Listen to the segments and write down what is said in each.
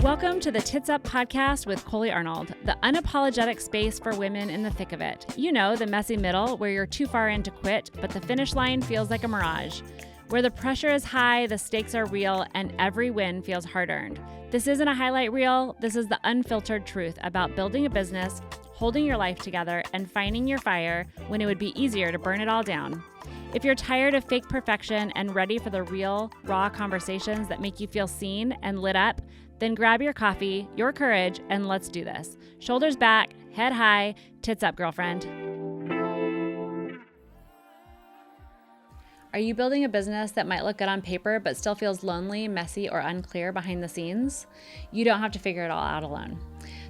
Welcome to the Tits Up podcast with Coley Arnold, the unapologetic space for women in the thick of it. You know, the messy middle where you're too far in to quit, but the finish line feels like a mirage. Where the pressure is high, the stakes are real, and every win feels hard-earned. This isn't a highlight reel. This is the unfiltered truth about building a business, holding your life together, and finding your fire when it would be easier to burn it all down. If you're tired of fake perfection and ready for the real, raw conversations that make you feel seen and lit up, then grab your coffee, your courage, and let's do this. Shoulders back, head high, tits up, girlfriend. Are you building a business that might look good on paper but still feels lonely, messy, or unclear behind the scenes? You don't have to figure it all out alone.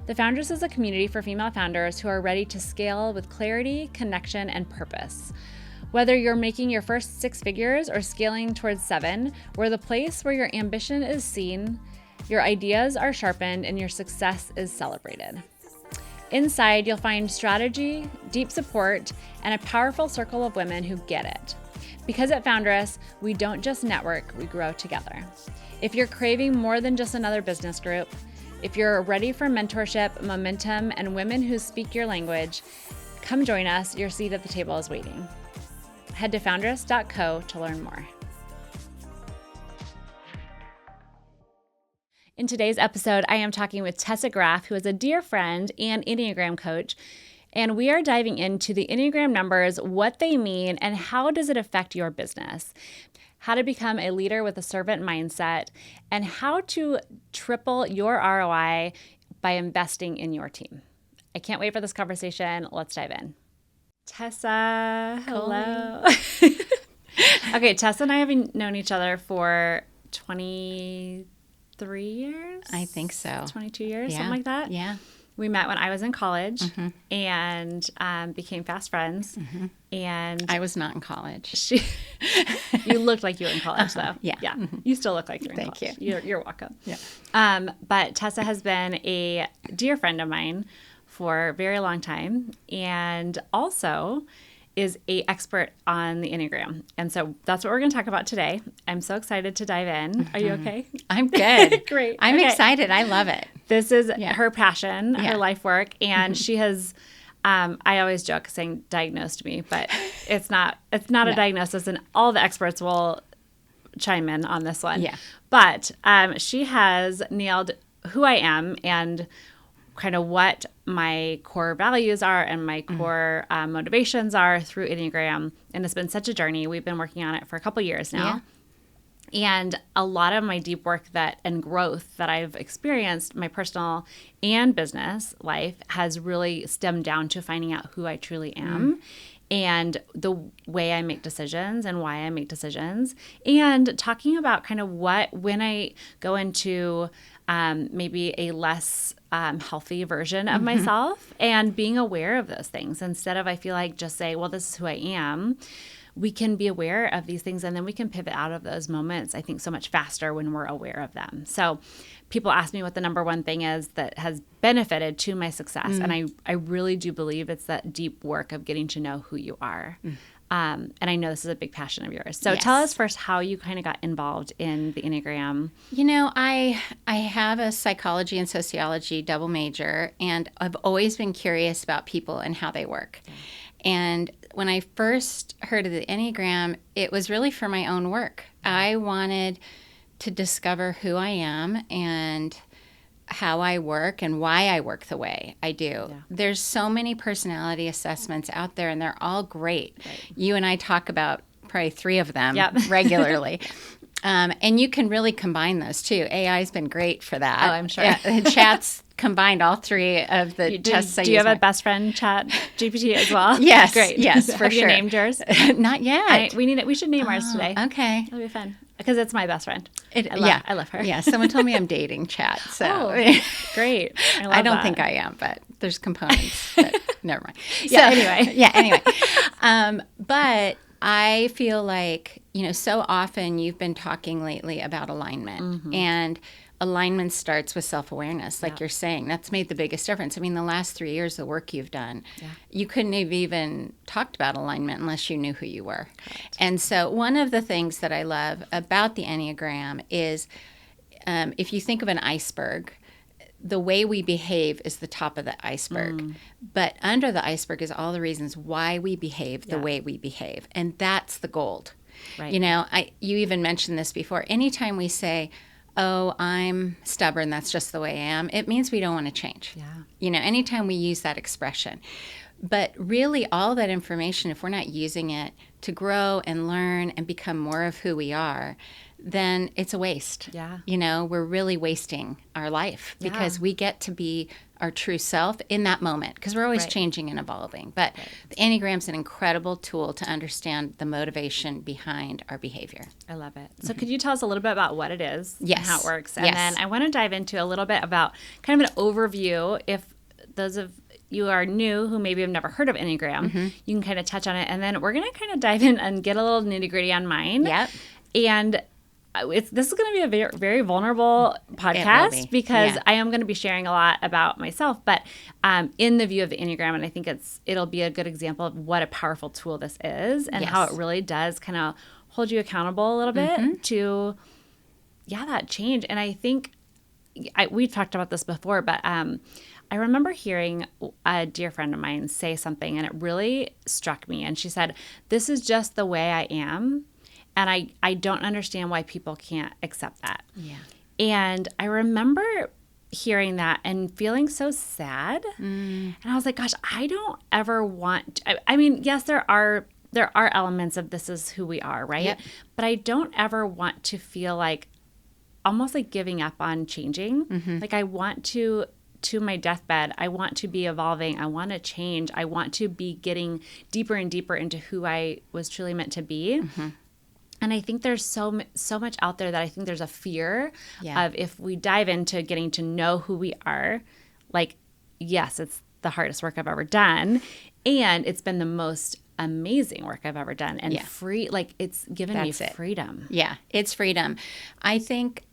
The Foundress is a community for female founders who are ready to scale with clarity, connection, and purpose. Whether you're making your first 6 figures or scaling towards 7, we're the place where your ambition is seen, your ideas are sharpened, and your success is celebrated. Inside, you'll find strategy, deep support, and a powerful circle of women who get it. Because at Foundress, we don't just network, we grow together. If you're craving more than just another business group, if you're ready for mentorship, momentum, and women who speak your language, come join us. Your seat at the table is waiting. Head to foundress.co to learn more. In today's episode, I am talking with Tessa Graff, who is a dear friend and Enneagram coach, and we are diving into the Enneagram numbers, what they mean, and how does it affect your business, how to become a leader with a servant mindset, and how to triple your ROI by investing in your team. I can't wait for this conversation. Let's dive in. Tessa, hello. Okay, Tessa and I have known each other for 23 years? I think so. 22 years, something like that? Yeah. We met when I was in college and became fast friends. And I was not in college. You looked like you were in college, though. Yeah. You still look like you're in Thank college. you. You're welcome. Yeah. But Tessa has been a dear friend of mine for a very long time, and also is an expert on the Enneagram. And so that's what we're going to talk about today. I'm so excited to dive in. Are you okay? I'm good. Great. I'm Okay. excited. I love it. This is her passion, her Yeah. life work, and she has, I always joke saying diagnosed me, but it's not a diagnosis, and all the experts will chime in on this one. Yeah. But she has nailed who I am and kind of what my core values are and my core motivations are through Enneagram. And it's been such a journey. We've been working on it for a couple years now. Yeah. And a lot of my deep work and growth that I've experienced, my personal and business life, has really stemmed down to finding out who I truly am and the way I make decisions and why I make decisions, and talking about kind of when I go into maybe a less healthy version of myself, and being aware of those things instead of, I feel like, just say, well, this is who I am. We can be aware of these things, and then we can pivot out of those moments, I think, so much faster when we're aware of them. So people ask me what the number one thing is that has benefited to my success. And I really do believe it's that deep work of getting to know who you are. And I know this is a big passion of yours. So tell us first how you kind of got involved in the Enneagram. You know, I have a psychology and sociology double major, and I've always been curious about people and how they work. Yeah. And when I first heard of the Enneagram, it was really for my own work. I wanted to discover who I am and how I work and why I work the way I do. Yeah. There's so many personality assessments out there, and they're all great. Right. You and I talk about probably 3 of them regularly. And you can really combine those too. AI's been great for that. Oh, I'm sure. Yeah, Chat's combined all 3 of the tests I use. Do you have a best friend Chat GPT as well? Yes. Great. Yes, for have sure. You named yours? Not yet. We should name ours today. Okay. That'll be fun. Because it's my best friend. I love her. Yeah, someone told me I'm dating Chat. So great. I don't think I am, but there's components. But never mind. Anyway. But I feel like, so often you've been talking lately about alignment, and alignment starts with self-awareness, like you're saying. That's made the biggest difference. I mean, the last 3 years, the work you've done, you couldn't have even talked about alignment unless you knew who you were. Correct. And so one of the things that I love about the Enneagram is if you think of an iceberg, the way we behave is the top of the iceberg. But under the iceberg is all the reasons why we behave the way we behave. And that's the gold. Right. You know, you even mentioned this before. Anytime we say, oh, I'm stubborn, that's just the way I am, it means we don't want to change. Yeah. You know, anytime we use that expression. But really, all that information, if we're not using it to grow and learn and become more of who we are, then it's a waste. Yeah. You know, we're really wasting our life because we get to be our true self in that moment because we're always changing and evolving. But the Enneagram's an incredible tool to understand the motivation behind our behavior. I love it. So could you tell us a little bit about what it is and how it works? And Yes. then I want to dive into a little bit about kind of an overview. If those of you are new who maybe have never heard of Enneagram, you can kind of touch on it. And then we're going to kind of dive in and get a little nitty gritty on mine. Yep. And this is going to be a very, very vulnerable podcast because I am going to be sharing a lot about myself, but in the view of the Enneagram, and I think it'll be a good example of what a powerful tool this is and how it really does kind of hold you accountable a little bit to, that change. And I think we've talked about this before, but I remember hearing a dear friend of mine say something, and it really struck me. And she said, "This is just the way I am." And I don't understand why people can't accept that. Yeah. And I remember hearing that and feeling so sad. And I was like, gosh, I don't ever want I mean, yes, there are elements of this is who we are, right? Yep. But I don't ever want to feel like almost like giving up on changing. Like I want to my deathbed, I want to be evolving. I want to change. I want to be getting deeper and deeper into who I was truly meant to be. And I think there's so much out there that I think there's a fear of if we dive into getting to know who we are, like, yes, it's the hardest work I've ever done. And it's been the most amazing work I've ever done. And free, like it's given me freedom. Yeah, it's freedom. I think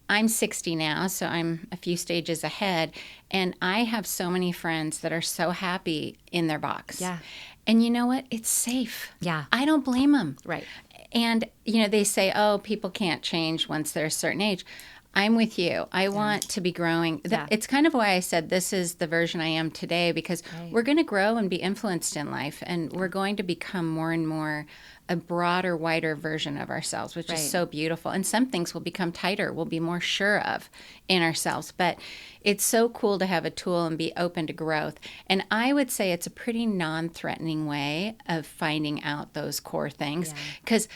I'm 60 now, so I'm a few stages ahead. And I have so many friends that are so happy in their box. Yeah. And you know what? It's safe. Yeah. I don't blame them. Right. And, you know, they say, oh, people can't change once they're a certain age. I'm with you. I want to be growing. It's kind of why I said this is the version I am today, because we're going to grow and be influenced in life, and we're going to become more and more a broader, wider version of ourselves, which is so beautiful. And some things will become tighter, we'll be more sure of in ourselves. But it's so cool to have a tool and be open to growth. And I would say it's a pretty non-threatening way of finding out those core things. Because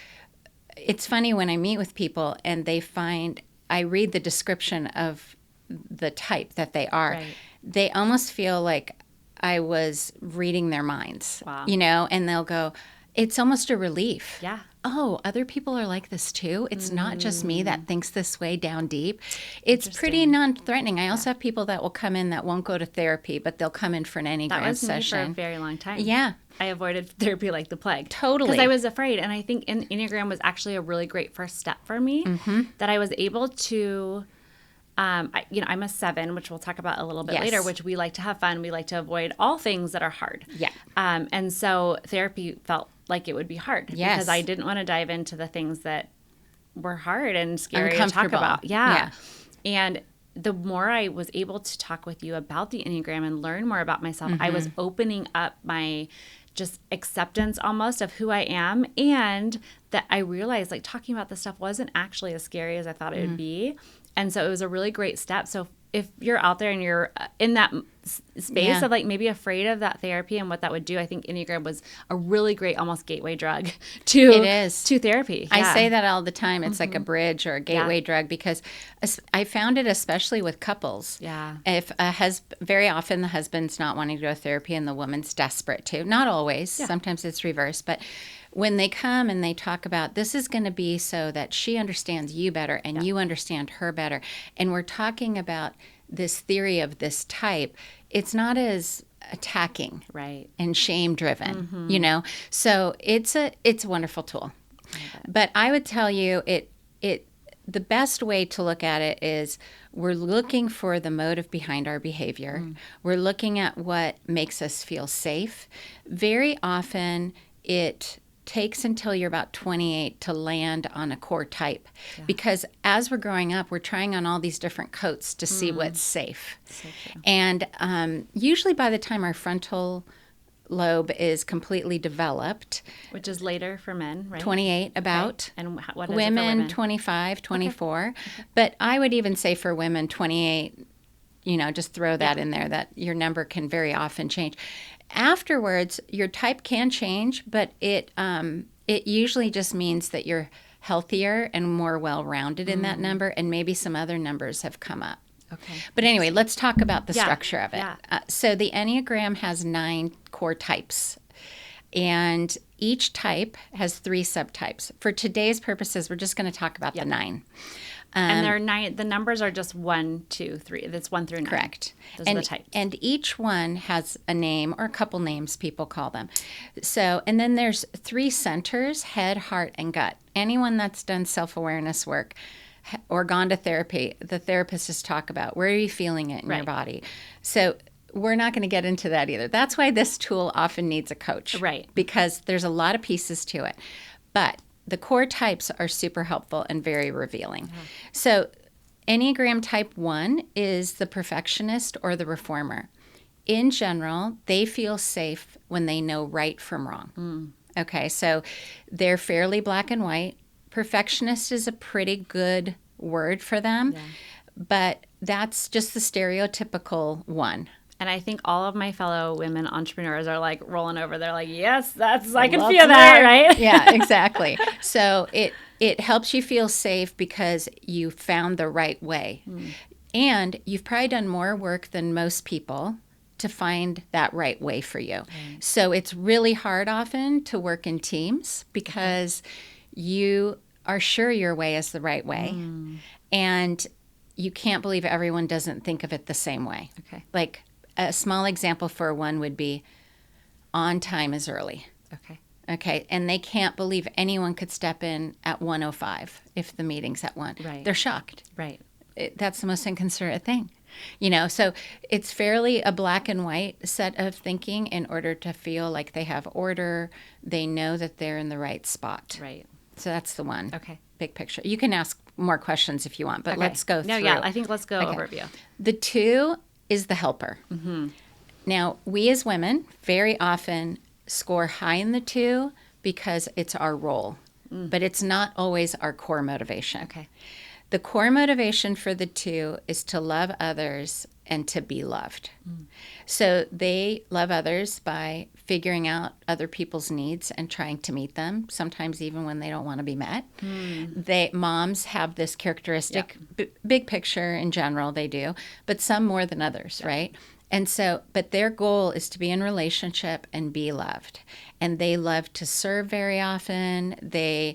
it's funny when I meet with people and they find, I read the description of the type that they are, they almost feel like I was reading their minds, you know, and they'll go, it's almost a relief. Yeah. Oh, other people are like this too. It's not just me that thinks this way down deep. It's pretty non-threatening. I also have people that will come in that won't go to therapy, but they'll come in for an Enneagram that was session. Me for a very long time. Yeah. I avoided therapy like the plague. Totally. Because I was afraid. And I think Enneagram was actually a really great first step for me, that I was able to, I'm a 7, which we'll talk about a little bit later, which we like to have fun. We like to avoid all things that are hard. Yeah. And so therapy felt like it would be hard because I didn't want to dive into the things that were hard and scary to talk about. Yeah. And the more I was able to talk with you about the Enneagram and learn more about myself, I was opening up my just acceptance almost of who I am, and that I realized like talking about this stuff wasn't actually as scary as I thought it would be. And so it was a really great step. So if you're out there and you're in that space of like maybe afraid of that therapy and what that would do, I think Enneagram was a really great almost gateway drug to therapy. I say that all the time. It's like a bridge or a gateway drug, because I found it especially with couples. Yeah. If very often the husband's not wanting to go to therapy and the woman's desperate to. Not always. Yeah. Sometimes it's reversed. But when they come and they talk about this is going to be so that she understands you better and you understand her better, and we're talking about this theory of this type, it's not as attacking and shame driven, you know? So it's a wonderful tool. But I would tell you the best way to look at it is we're looking for the motive behind our behavior. We're looking at what makes us feel safe. Very often takes until you're about 28 to land on a core type. Because as we're growing up, we're trying on all these different coats to see what's safe. So true. And usually by the time our frontal lobe is completely developed, Which is later for men, right? 28 about. Okay. And what is it for Women, women? 25, 24. But I would even say for women, 28, just throw that in there, that your number can very often change. Afterwards, your type can change, but it usually just means that you're healthier and more well-rounded in that number, and maybe some other numbers have come up. Okay. But anyway, let's talk about the structure of it. Yeah. So the Enneagram has 9 core types, and each type has 3 subtypes. For today's purposes, we're just going to talk about the 9. And they're 9. The numbers are just 1, 2, 3. That's 1 through 9. Correct. Those are the types. And each one has a name, or a couple names, people call them. So, and then there's 3 centers: head, heart, and gut. Anyone that's done self-awareness work or gone to therapy, the therapists talk about where are you feeling it in your body. So we're not going to get into that either. That's why this tool often needs a coach. Right. Because there's a lot of pieces to it. But the core types are super helpful and very revealing. So Enneagram type 1 is the perfectionist or the reformer. In general, they feel safe when they know right from wrong. Okay, so they're fairly black and white. Perfectionist is a pretty good word for them, but that's just the stereotypical one. And I think all of my fellow women entrepreneurs are like rolling over. They're like, yes, I can feel that, right? Yeah, exactly. So it helps you feel safe because you found the right way. And you've probably done more work than most people to find that right way for you. So it's really hard often to work in teams because you are sure your way is the right way. And you can't believe everyone doesn't think of it the same way. Okay. Like, a small example for one would be on time is early. Okay. Okay. And they can't believe anyone could step in at 1:05 if the meeting's at 1. Right. They're shocked. Right. That's the most inconsiderate thing. So it's fairly a black and white set of thinking in order to feel like they have order. They know that they're in the right spot. Right. So that's the one. Okay. Big picture. You can ask more questions if you want, but let's go through. No, yeah, I think let's go overview. The 2 is the helper. Now, we as women very often score high in the 2 because it's our role, but it's not always our core motivation. Okay. The core motivation for the 2 is to love others and to be loved. So they love others by figuring out other people's needs and trying to meet them, sometimes even when they don't want to be met. Moms have this characteristic, big picture in general, they do, but some more than others, right? And so, but their goal is to be in relationship and be loved. And they love to serve very often. A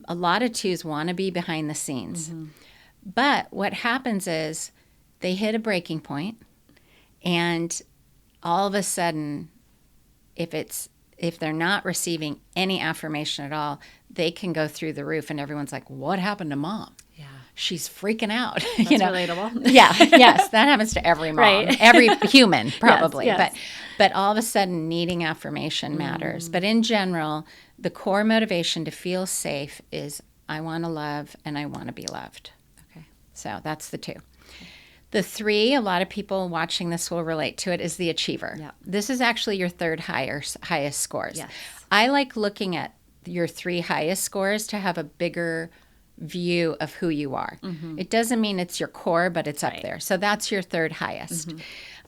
lot of 2s want to be behind the scenes. But what happens is they hit a breaking point, and all of a sudden, if they're not receiving any affirmation at all, they can go through the roof, and everyone's like, what happened to mom? Yeah. She's freaking out. That's relatable. Yeah, yes, that happens to every mom, Right. every human probably. Yes. But all of a sudden, needing affirmation matters. But in general, the core motivation to feel safe is I want to love and I want to be loved. Okay. So that's the 2. The 3, a lot of people watching this will relate to it, is the achiever. Yeah. This is actually your 3rd highest scores. Yes. I like looking at your 3 highest scores to have a bigger view of who you are. It doesn't mean it's your core, but it's up there. So that's your 3rd highest.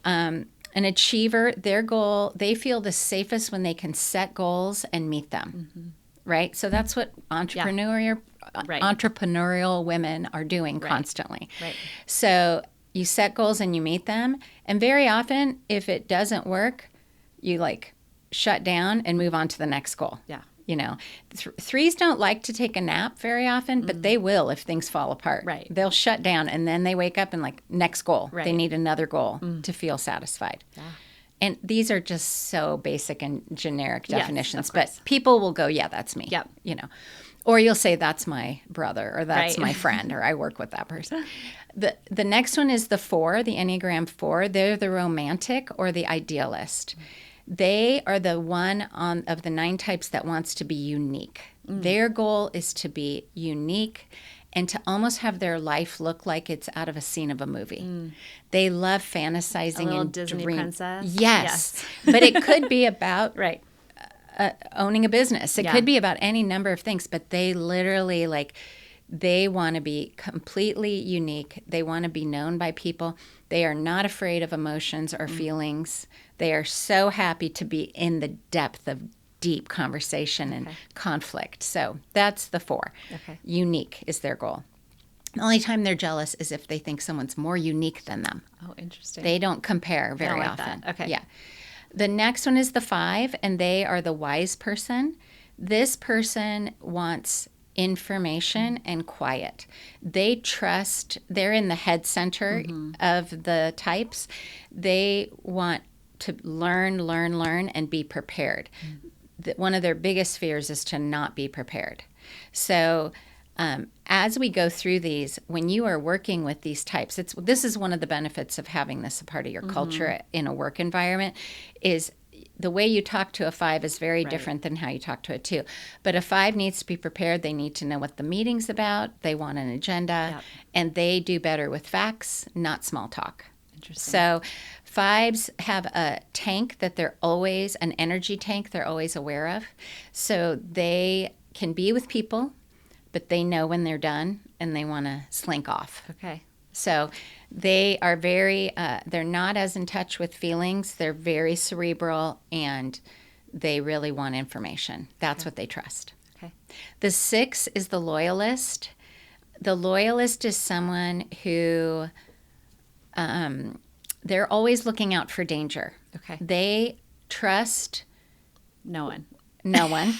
An achiever, their goal, they feel the safest when they can set goals and meet them. Right? So that's what entrepreneurial women are doing constantly. Right. So you set goals and you meet them. And very often, if it doesn't work, you shut down and move on to the next goal. Yeah. 3s don't like to take a nap very often, but they will if things fall apart. Right. They'll shut down and then they wake up and next goal. Right. They need another goal to feel satisfied. Yeah. And these are just so basic and generic definitions, of course. but people will go, yeah, that's me. Yep. Or you'll say, that's my brother, or that's Right. my friend, or I work with that person. The next one is the 4, the Enneagram 4. They're the romantic or the idealist. They are the one of the 9 types that wants to be unique. Their goal is to be unique and to almost have their life look like it's out of a scene of a movie. They love fantasizing A little and Disney dream. princess. Yes. But it could be about Right. owning a business. It Yeah. could be about any number of things, but they literally they want to be completely unique. They want to be known by people. They are not afraid of emotions or feelings. They are so happy to be in the depth of deep conversation and conflict. So that's the 4. Okay. Unique is their goal. The only time they're jealous is if they think someone's more unique than them. Oh, interesting. They don't compare They very don't like often. that. Okay. Yeah. The next one is the 5, and they are the wise person. This person wants information and quiet. They trust, they're in the head center of the types. They want to learn, and be prepared. One of their biggest fears is to not be prepared. So as we go through these, when you are working with these types, this is one of the benefits of having this a part of your culture in a work environment, is the way you talk to a 5 is very different than how you talk to a 2. But a 5 needs to be prepared. They need to know what the meeting's about. They want an agenda. And they do better with facts, not small talk. Interesting. So 5s have a tank that they're always, an energy tank they're always aware of. So they can be with people, but they know when they're done and they want to slink off. Okay. So they are very, they're not as in touch with feelings. They're very cerebral and they really want information. That's what they trust. Okay. The 6 is the loyalist. The loyalist is someone who, they're always looking out for danger. Okay. They trust No one. no one,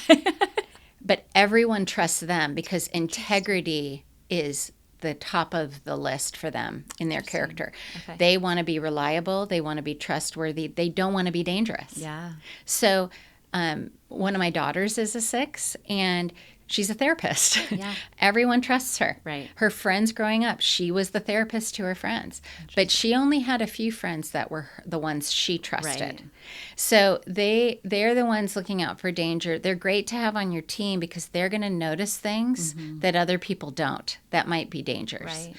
but everyone trusts them because integrity is the top of the list for them in their character. Okay. They want to be reliable. They want to be trustworthy. They don't want to be dangerous. Yeah. So one of my daughters is a 6, and she's a therapist. Yeah. Everyone trusts her. Right. Her friends growing up, she was the therapist to her friends. But she only had a few friends that were the ones she trusted. Right. So they're the ones looking out for danger. They're great to have on your team because they're going to notice things that other people don't that might be dangers. Right.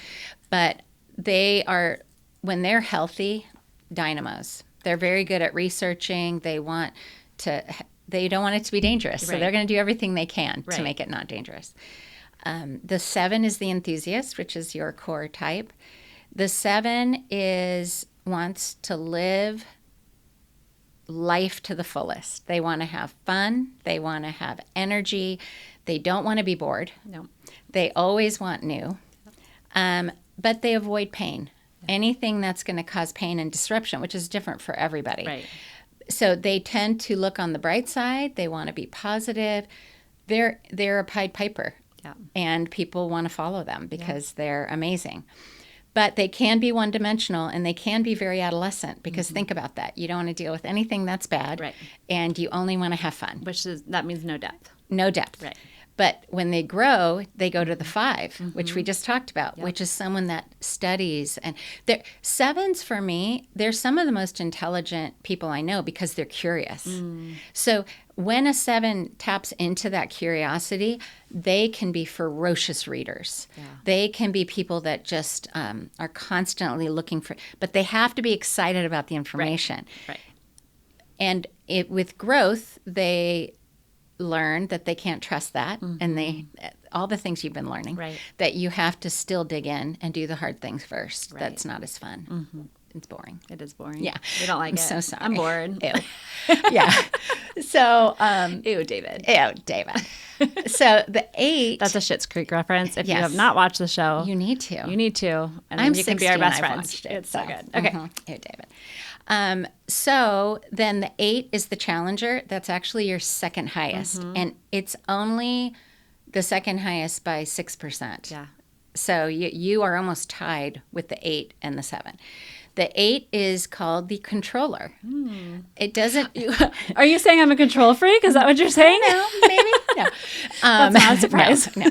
But they are, when they're healthy, dynamos. They're very good at researching. They don't want it to be dangerous. So Right. they're going to do everything they can Right. to make it not dangerous. The 7 is the enthusiast, which is your core type. The 7 wants to live life to the fullest. They want to have fun. They want to have energy. They don't want to be bored. No. They always want new. But they avoid pain. Anything that's going to cause pain and disruption, which is different for everybody. Right. So they tend to look on the bright side. They want to be positive. They're a Pied Piper. Yeah. And people want to follow them because they're amazing. But they can be one-dimensional, and they can be very adolescent because think about that. You don't want to deal with anything that's bad, Right. and you only want to have fun. That means no depth. No depth. Right. But when they grow, they go to the 5, which we just talked about, which is someone that studies. And 7s, for me, they're some of the most intelligent people I know because they're curious. So when a 7 taps into that curiosity, they can be ferocious readers. Yeah. They can be people that just are constantly looking for, but they have to be excited about the information. Right. And with growth, they learn that they can't trust that, and all the things you've been learning, Right. that you have to still dig in and do the hard things first. Right. That's not as fun. It's boring. It is boring. Yeah. We don't like I'm it. so sorry. I'm bored. Ew. Yeah. So, Ew, David. David. So the 8. That's a Schitt's Creek reference. If you Yes. have not watched the show, You need to. you need to. And I'm then you can be our 16, best I've friends. watched it, It's so so. good. Okay. Ew, David. So then the 8 is the challenger. That's actually your second highest. And it's only the second highest by 6%. Yeah. So you are almost tied with the 8 and the 7. The 8 is called the controller. It doesn't. Are you saying I'm a control freak? Is that what you're saying? No, maybe. No. That's not a surprise. No.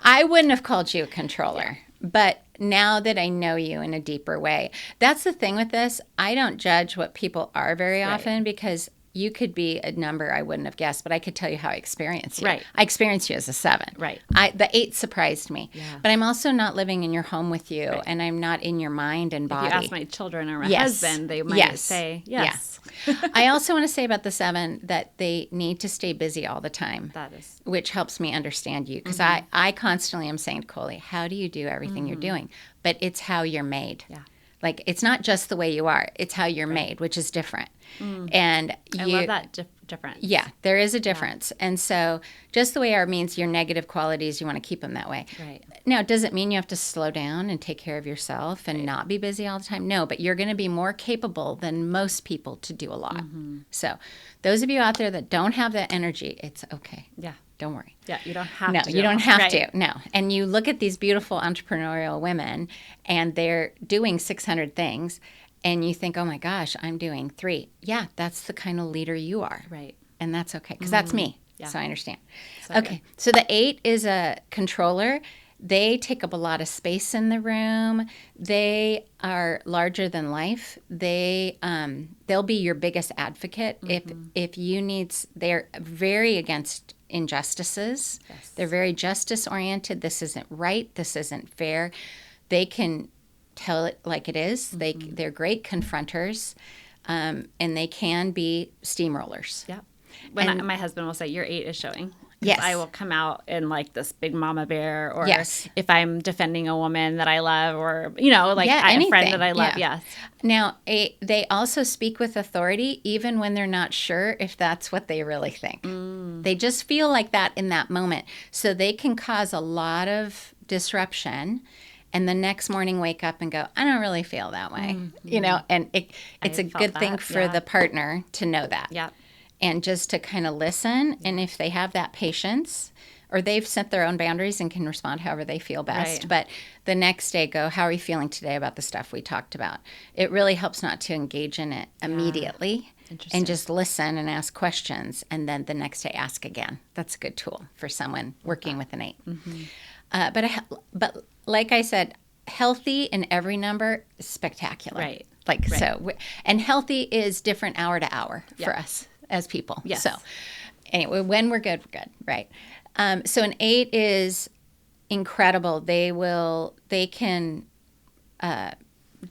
I wouldn't have called you a controller. But now that I know you in a deeper way, that's the thing with this. I don't judge what people are very often because you could be a number I wouldn't have guessed, but I could tell you how I experienced you. Right. I experienced you as a 7. Right. The 8 surprised me. Yeah. But I'm also not living in your home with you, Right. and I'm not in your mind and body. If you ask my children or my Yes. husband, they might Yes. say yes. Yeah. I also want to say about the 7 that they need to stay busy all the time. That is. Which helps me understand you, because Mm-hmm. I constantly am saying to Coley, how do you do everything you're doing? But it's how you're made. Yeah. Like, it's not just the way you are, it's how you're made, which is different. And I love that difference. Yeah, there is a difference. And so just the way you are means your negative qualities, you want to keep them that way. Right. Now, does it mean you have to slow down and take care of yourself and not be busy all the time? No, but you're going to be more capable than most people to do a lot. So those of you out there that don't have that energy, it's okay. Yeah. Don't worry. Yeah, you don't have No, to. you don't have Right. to. No. And you look at these beautiful entrepreneurial women and they're doing 600 things and you think, oh my gosh, I'm doing 3. Yeah, that's the kind of leader you are. Right. And that's okay, because that's me. Yeah. So I understand. So Okay. So the 8 is a controller. They take up a lot of space in the room. They are larger than life. They'll be your biggest advocate if you need. They're very against injustices. Yes. They're very justice oriented. This isn't right. This isn't fair. They can tell it like it is. They're great confronters, and they can be steamrollers. Yeah. When my husband will say, your 8 is showing. 'Cause Yes. I will come out in like this big mama bear, or Yes. if I'm defending a woman that I love, or, like a anything. friend that I love. Yeah. Yes. Now, they also speak with authority even when they're not sure if that's what they really think. They just feel like that in that moment. So they can cause a lot of disruption and the next morning wake up and go, I don't really feel that way. And it's I a felt good thing that, for yeah. the partner to know that. Yeah. And just to kind of listen. And if they have that patience, or they've set their own boundaries and can respond however they feel best. Right. But the next day go, how are you feeling today about the stuff we talked about? It really helps not to engage in it immediately. Interesting. And just listen and ask questions. And then the next day ask again. That's a good tool for someone working with an 8. But like I said, healthy in every number is spectacular. Right. So, and healthy is different hour to hour for us as people. Yes. So anyway, when we're good, right? So an 8 is incredible. They can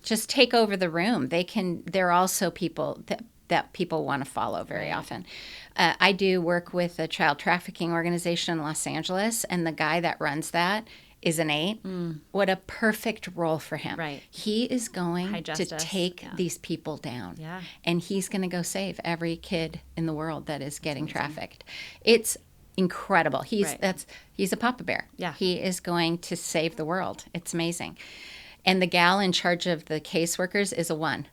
just take over the room. They're also people that people want to follow very often. I do work with a child trafficking organization in Los Angeles, and the guy that runs that is an 8. What a perfect role for him. Right. He is going High to justice, take these people down. Yeah. And he's going to go save every kid in the world that is getting trafficked. It's incredible. He's a papa bear. Yeah. He is going to save the world. It's amazing. And the gal in charge of the caseworkers is a 1.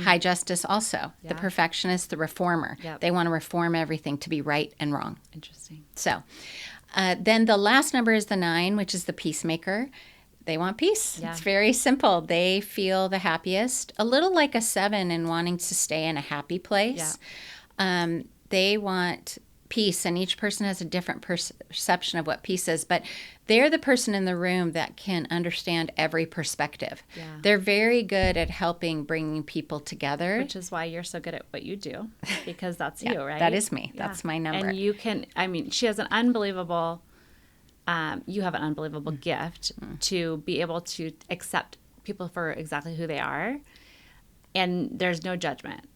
High justice also. Yeah. The perfectionist, the reformer. Yep. They want to reform everything to be right and wrong. Interesting. So then the last number is the 9, which is the peacemaker. They want peace. Yeah. It's very simple. They feel the happiest, a little like a 7 in wanting to stay in a happy place. Yeah. They want peace, and each person has a different perception of what peace is, but they're the person in the room that can understand every perspective. Yeah. They're very good at helping bringing people together. Which is why you're so good at what you do, because that's you, right? That is me. Yeah. That's my number. And you can, she has an unbelievable, you have an unbelievable gift to be able to accept people for exactly who they are. And there's no judgment.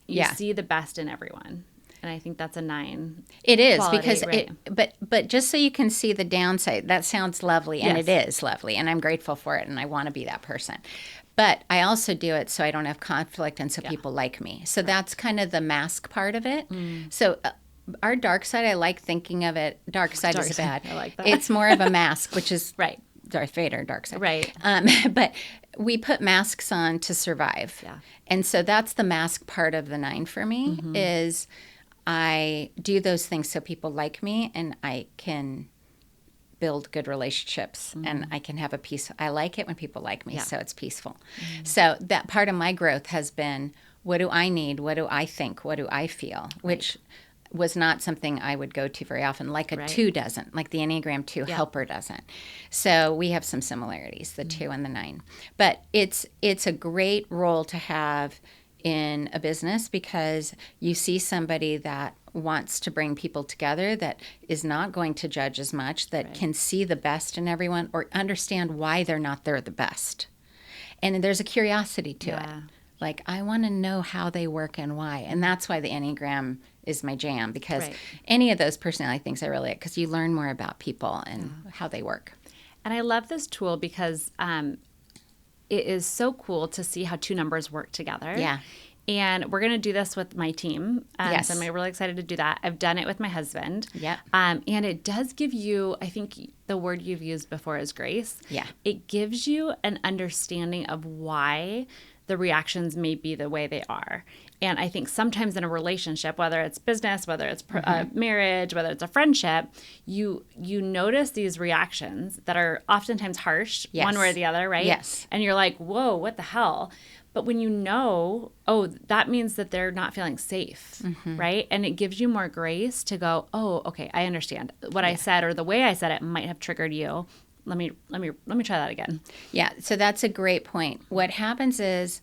You see the best in everyone. And I think that's a 9. It is quality, because right. but just so you can see the downside, that sounds lovely, and Yes. it is lovely, and I'm grateful for it, and I want to be that person. But I also do it so I don't have conflict and so people like me. So that's kind of the mask part of it. So our dark side, I like thinking of it. Dark side is bad. I like that. It's more of a mask, which is Right. Darth Vader, dark side. Right. But we put masks on to survive. Yeah. And so that's the mask part of the 9 for me is I do those things so people like me, and I can build good relationships, and I can have a peace. I like it when people like me, so it's peaceful. So that part of my growth has been, what do I need? What do I think? What do I feel? Which was not something I would go to very often, like a 2 doesn't, like the Enneagram 2 helper doesn't. So we have some similarities, the 2 and the 9. But it's a great role to have in a business because you see somebody that wants to bring people together, that is not going to judge as much, that can see the best in everyone or understand why they're not there the best. And there's a curiosity to it. Like, I want to know how they work and why. And that's why the Enneagram is my jam, because any of those personality things I really like, because you learn more about people and how they work. And I love this tool because it is so cool to see how two numbers work together. Yeah. And we're going to do this with my team. Yes. So I'm really excited to do that. I've done it with my husband. Yep. And it does give you, I think the word you've used before is grace. Yeah. It gives you an understanding of why the reactions may be the way they are. And I think sometimes in a relationship, whether it's business, whether it's marriage, whether it's a friendship, you notice these reactions that are oftentimes harsh, one way or the other, right? Yes. And you're like, whoa, what the hell? But when you know, oh, that means that they're not feeling safe, right? And it gives you more grace to go, oh, okay, I understand. What I said or the way I said it might have triggered you. Let me try that again. Yeah, so that's a great point. What happens is,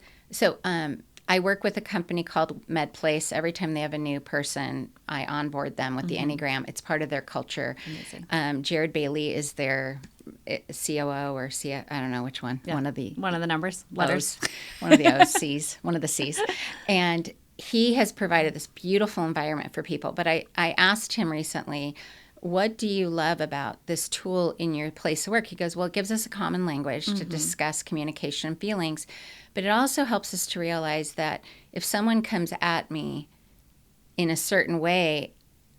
I work with a company called MedPlace. Every time they have a new person, I onboard them with the Enneagram. It's part of their culture. Amazing. Jared Bailey is their COO or I don't know which one. Yeah. One of the numbers, letters. One of the O's, C's, one of the C's. And he has provided this beautiful environment for people. But I asked him recently, what do you love about this tool in your place of work? He goes, well, it gives us a common language to discuss communication and feelings, but it also helps us to realize that if someone comes at me in a certain way,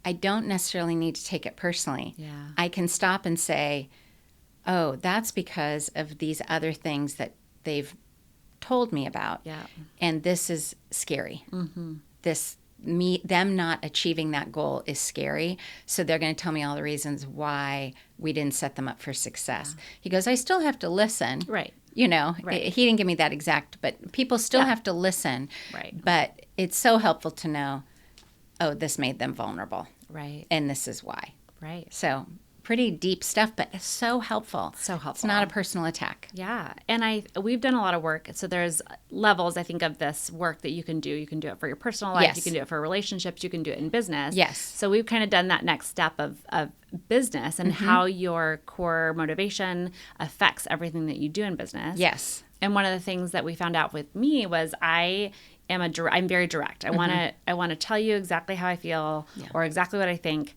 I don't necessarily need to take it personally. Yeah. I can stop and say, oh, that's because of these other things that they've told me about. Yeah. And this is scary. Them not achieving that goal is scary. So they're going to tell me all the reasons why we didn't set them up for success. Yeah. He goes, I still have to listen. Right. You know, he didn't give me that exact, but people still have to listen. Right. But it's so helpful to know, oh, this made them vulnerable. Right. And this is why. Right. So pretty deep stuff, but it's so helpful. So helpful. It's not a personal attack. Yeah. And we've done a lot of work. So there's levels, I think, of this work that you can do. You can do it for your personal life. Yes. You can do it for relationships. You can do it in business. Yes. So we've kind of done that next step of business and how your core motivation affects everything that you do in business. Yes. And one of the things that we found out with me was I'm very direct. I want to tell you exactly how I feel or exactly what I think.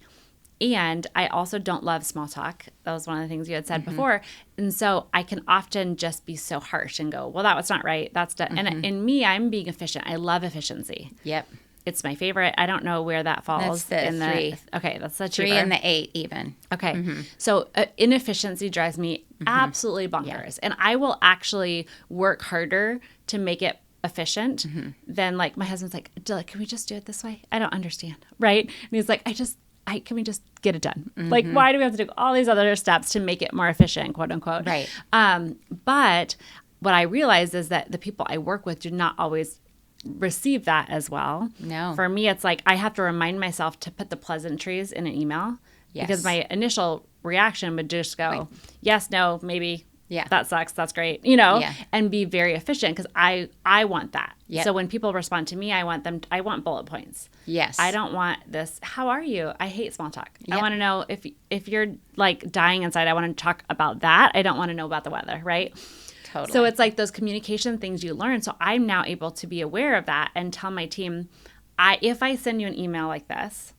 And I also don't love small talk. That was one of the things you had said before. And so I can often just be so harsh and go, well, that was not right. That's done. And in me, I'm being efficient. I love efficiency. Yep. It's my favorite. I don't know where that falls. That's the 3. Okay, that's the 3 and the 8 even. Okay. So inefficiency drives me absolutely bonkers. And I will actually work harder to make it efficient than like my husband's like, can we just do it this way? I don't understand. Right. And he's like, can we just get it done? Like, why do we have to do all these other steps to make it more efficient, quote unquote? Right. But what I realize is that the people I work with do not always receive that as well. No. For me, it's like I have to remind myself to put the pleasantries in an email because my initial reaction would just go, yes, no, maybe. Yeah. That sucks. That's great. And be very efficient because I want that. Yep. So when people respond to me, I want bullet points. Yes. I don't want this. How are you? I hate small talk. Yep. I want to know if you're like dying inside, I want to talk about that. I don't want to know about the weather. Right. Totally. So it's like those communication things you learn. So I'm now able to be aware of that and tell my team, if I send you an email like this,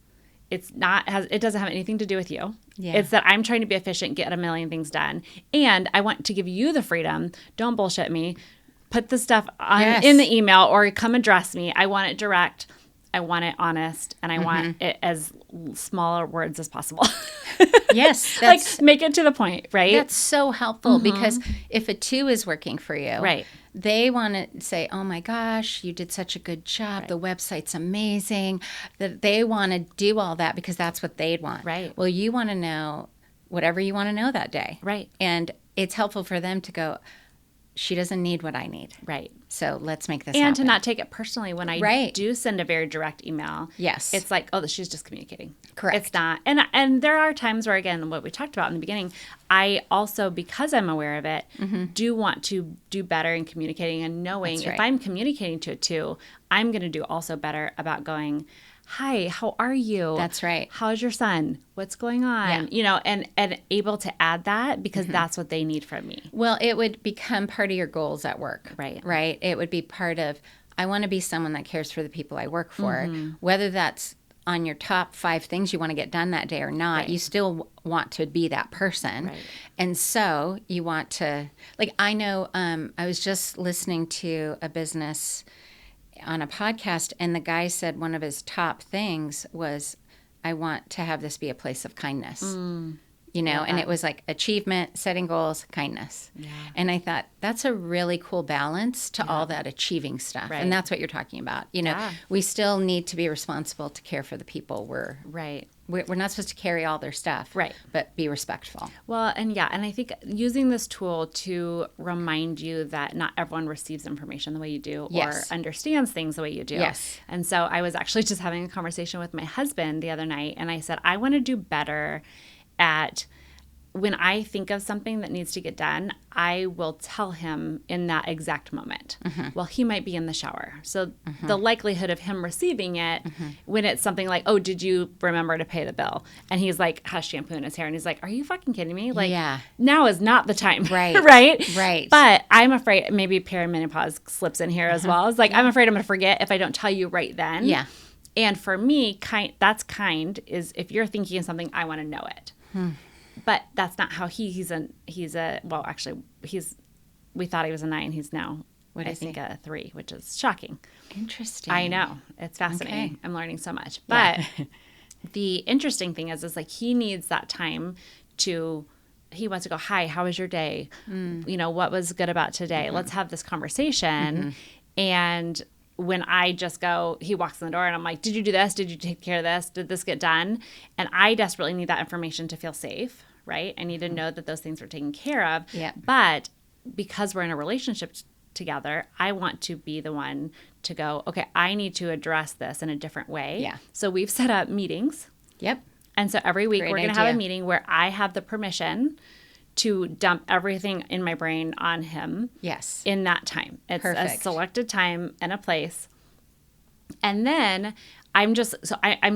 it doesn't have anything to do with you. Yeah. It's that I'm trying to be efficient, get a million things done. And I want to give you the freedom. Don't bullshit me. Put the stuff in the email or come address me. I want it direct. I want it honest. And I want it as smaller words as possible. Yes. Like make it to the point, right? That's so helpful because if a 2 is working for you, right, they want to say, oh my gosh, you did such a good job. Right. The website's amazing. That they want to do all that because that's what they'd want. Right. Well, you want to know whatever you want to know that day. Right. And it's helpful for them to go, she doesn't need what I need. Right. So let's make this and happen. to not take it personally when I do send a very direct email. Yes. It's like, oh, she's just communicating. Correct. It's not. And there are times where, again, what we talked about in the beginning, I also, because I'm aware of it, do want to do better in communicating and knowing if I'm communicating to it too, I'm going to do also better about going, hi, how are you? That's right. How's your son? What's going on? And able to add that because that's what they need from me. Well, it would become part of your goals at work. Right. Right. It would be part of, I want to be someone that cares for the people I work for, whether that's on your top 5 things you want to get done that day or not, you still want to be that person. Right. And so you want to, like, I know I was just listening to a business on a podcast, and the guy said one of his top things was, I want to have this be a place of kindness. And it was like achievement, setting goals, kindness. Yeah. And I thought that's a really cool balance to all that achieving stuff. Right. And that's what you're talking about. We still need to be responsible to care for the people we're not supposed to carry all their stuff. Right. But be respectful. Well, and I think using this tool to remind you that not everyone receives information the way you do or understands things the way you do. Yes. And so I was actually just having a conversation with my husband the other night, and I said, I want to do better at when I think of something that needs to get done, I will tell him in that exact moment. Well, he might be in the shower. So the likelihood of him receiving it when it's something like, oh, did you remember to pay the bill? And he's like, has shampoo in his hair. And he's like, are you fucking kidding me? Like, now is not the time. Right. Right. But I'm afraid maybe perimenopause slips in here as well. It's like, I'm afraid I'm going to forget if I don't tell you right then. Yeah. And for me, that's kind is if you're thinking of something, I want to know it. But that's not how we thought he was a 9. He's now, I think, a 3, which is shocking. Interesting. I know. It's fascinating. Okay. I'm learning so much. But the interesting thing is like he needs that time he wants to go, hi, how was your day? What was good about today? Let's have this conversation. And when I just go, he walks in the door and I'm like, did you do this? Did you take care of this? Did this get done? And I desperately need that information to feel safe, right? I need to know that those things were taken care of. Yeah. But because we're in a relationship together, I want to be the one to go, okay, I need to address this in a different way. Yeah. So we've set up meetings. Yep. And so every week Great we're going to have a meeting where I have the permission to dump everything in my brain on him. Yes. In that time. It's Perfect. a selected time and a place. And then I'm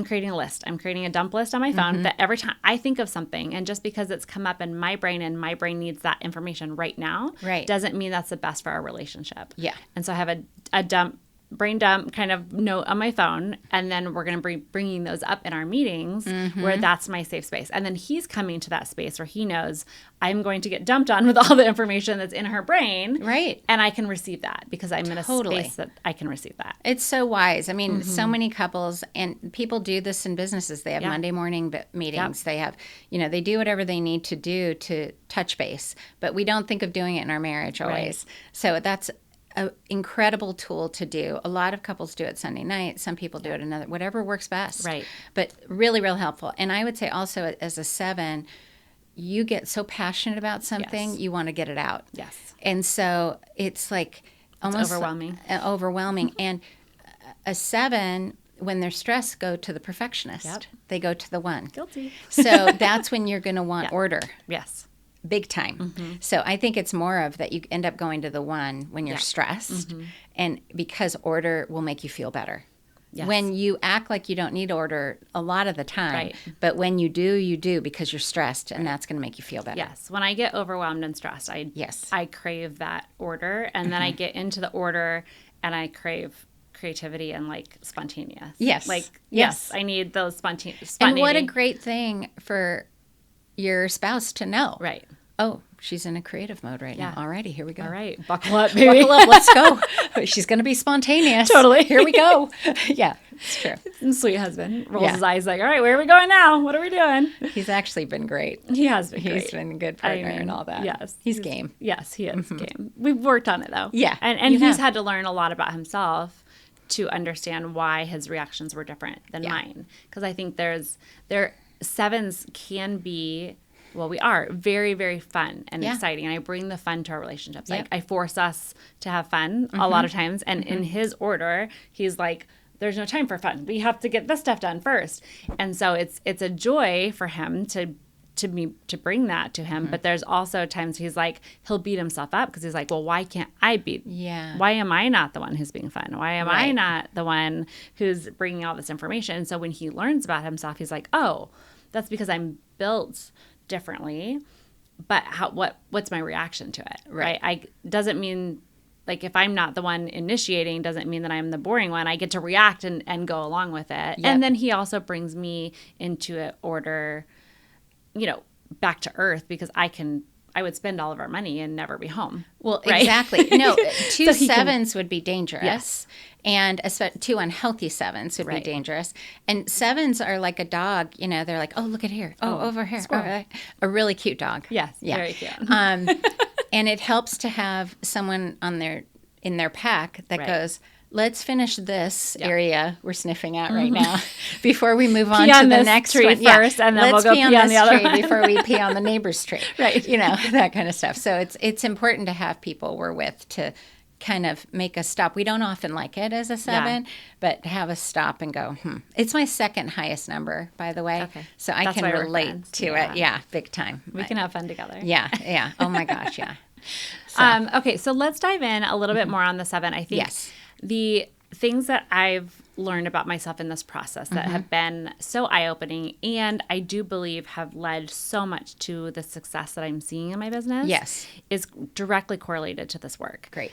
creating a list. I'm creating a dump list on my phone that every time I think of something, and just because it's come up in my brain and my brain needs that information right now, doesn't mean that's the best for our relationship. Yeah. And so I have a brain dump kind of note on my phone, and then we're going to be bringing those up in our meetings where that's my safe space. And then he's coming to that space where he knows I'm going to get dumped on with all the information that's in her brain. Right. And I can receive that because I'm in a space that I can receive that. It's so wise. I mean, so many couples and people do this in businesses. They have Monday morning meetings. They have, they do whatever they need to do to touch base, but we don't think of doing it in our marriage always. Right. So that's an incredible tool to do. A lot of couples do it Sunday night. Some people do it another, whatever works best. Right. But really, real helpful. And I would say also as a 7, you get so passionate about something, you want to get it out. Yes. And so it's like almost overwhelming. And a 7, when they're stressed, go to the perfectionist. Yep. They go to the 1. Guilty. So that's when you're going to want order. Yes. Big time. So I think it's more of that you end up going to the 1 when you're stressed, and because order will make you feel better. Yes. When you act like you don't need order a lot of the time, but when you do because you're stressed, and that's going to make you feel better. Yes. When I get overwhelmed and stressed, I crave that order, and then I get into the order and I crave creativity and like spontaneous. Yes. Yes, I need those spontaneity. And what a great thing for your spouse to know. Right. Oh, she's in a creative mode right now. Alrighty, here we go. All right. Buckle up, baby. Buckle up, let's go. She's going to be spontaneous. Totally. Here we go. Yeah, it's true. And sweet husband rolls his eyes like, all right, where are we going now? What are we doing? He's actually been great. He has been great. He's been a good partner and all that. Yes. He's game. Yes, he is game. We've worked on it, though. Yeah. And he's had to learn a lot about himself to understand why his reactions were different than mine. Because I think 7s can be Well, we are very, very fun and Yeah. exciting. And I bring the fun to our relationships. Yep. Like I force us to have fun a lot of times. And in his order, he's like, there's no time for fun. We have to get this stuff done first. And so it's a joy for him to bring that to him. But there's also times he's like, he'll beat himself up because he's like, well, why can't I be? Yeah. Why am I not the one who's being fun? Why am I Right. not the one who's bringing all this information? And so when he learns about himself, he's like, oh, that's because I'm built differently. But what's my reaction to it? Right. I doesn't mean like if I'm not the one initiating, doesn't mean that I'm the boring one. I get to react and go along with it. Yep. And then he also brings me into an order, back to earth because I would spend all of our money and never be home. Well, right? exactly. No, two So he can- sevens would be dangerous. Yes. And two unhealthy sevens would be Right. dangerous. And sevens are like a dog, they're like, oh, look at here. Oh, over here. squirrel. Oh, a really cute dog. Yes, Yeah. very cute. And it helps to have someone in their pack that Right. goes, let's finish this Yeah. area we're sniffing at right now before we move on Pee to on the this next tree one. first, and then let's we'll go pee pee on this the other tree one. before we pee on the neighbor's tree. Right. That kind of stuff. So it's important to have people we're with to kind of make us stop. We don't often like it as a seven, but have us stop and go, It's my second highest number, by the way. Okay. So I That's can why we're relate friends. to Yeah. it. Yeah, big time. We can have fun together. Yeah. Oh my gosh, yeah. So, Okay, so let's dive in a little bit more on the seven. I think Yes. the things that I've learned about myself in this process that have been so eye-opening and I do believe have led so much to the success that I'm seeing in my business Yes. is directly correlated to this work. Great.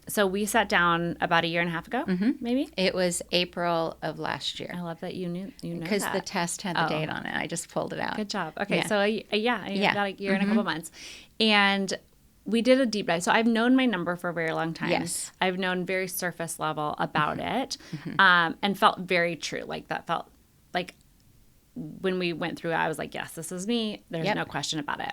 So we sat down about a year and a half ago, maybe. It was April of last I year love that you know because that. the test had the Oh. date on it. I just pulled it out. Good job. Okay, Yeah. so about a year and a couple months. And we did a deep dive. So I've known my number for a very long time. Yes. I've known very surface level about it and felt very true. Like that felt like when we went through it, I was like, yes, this is me. There's Yep. no question about it.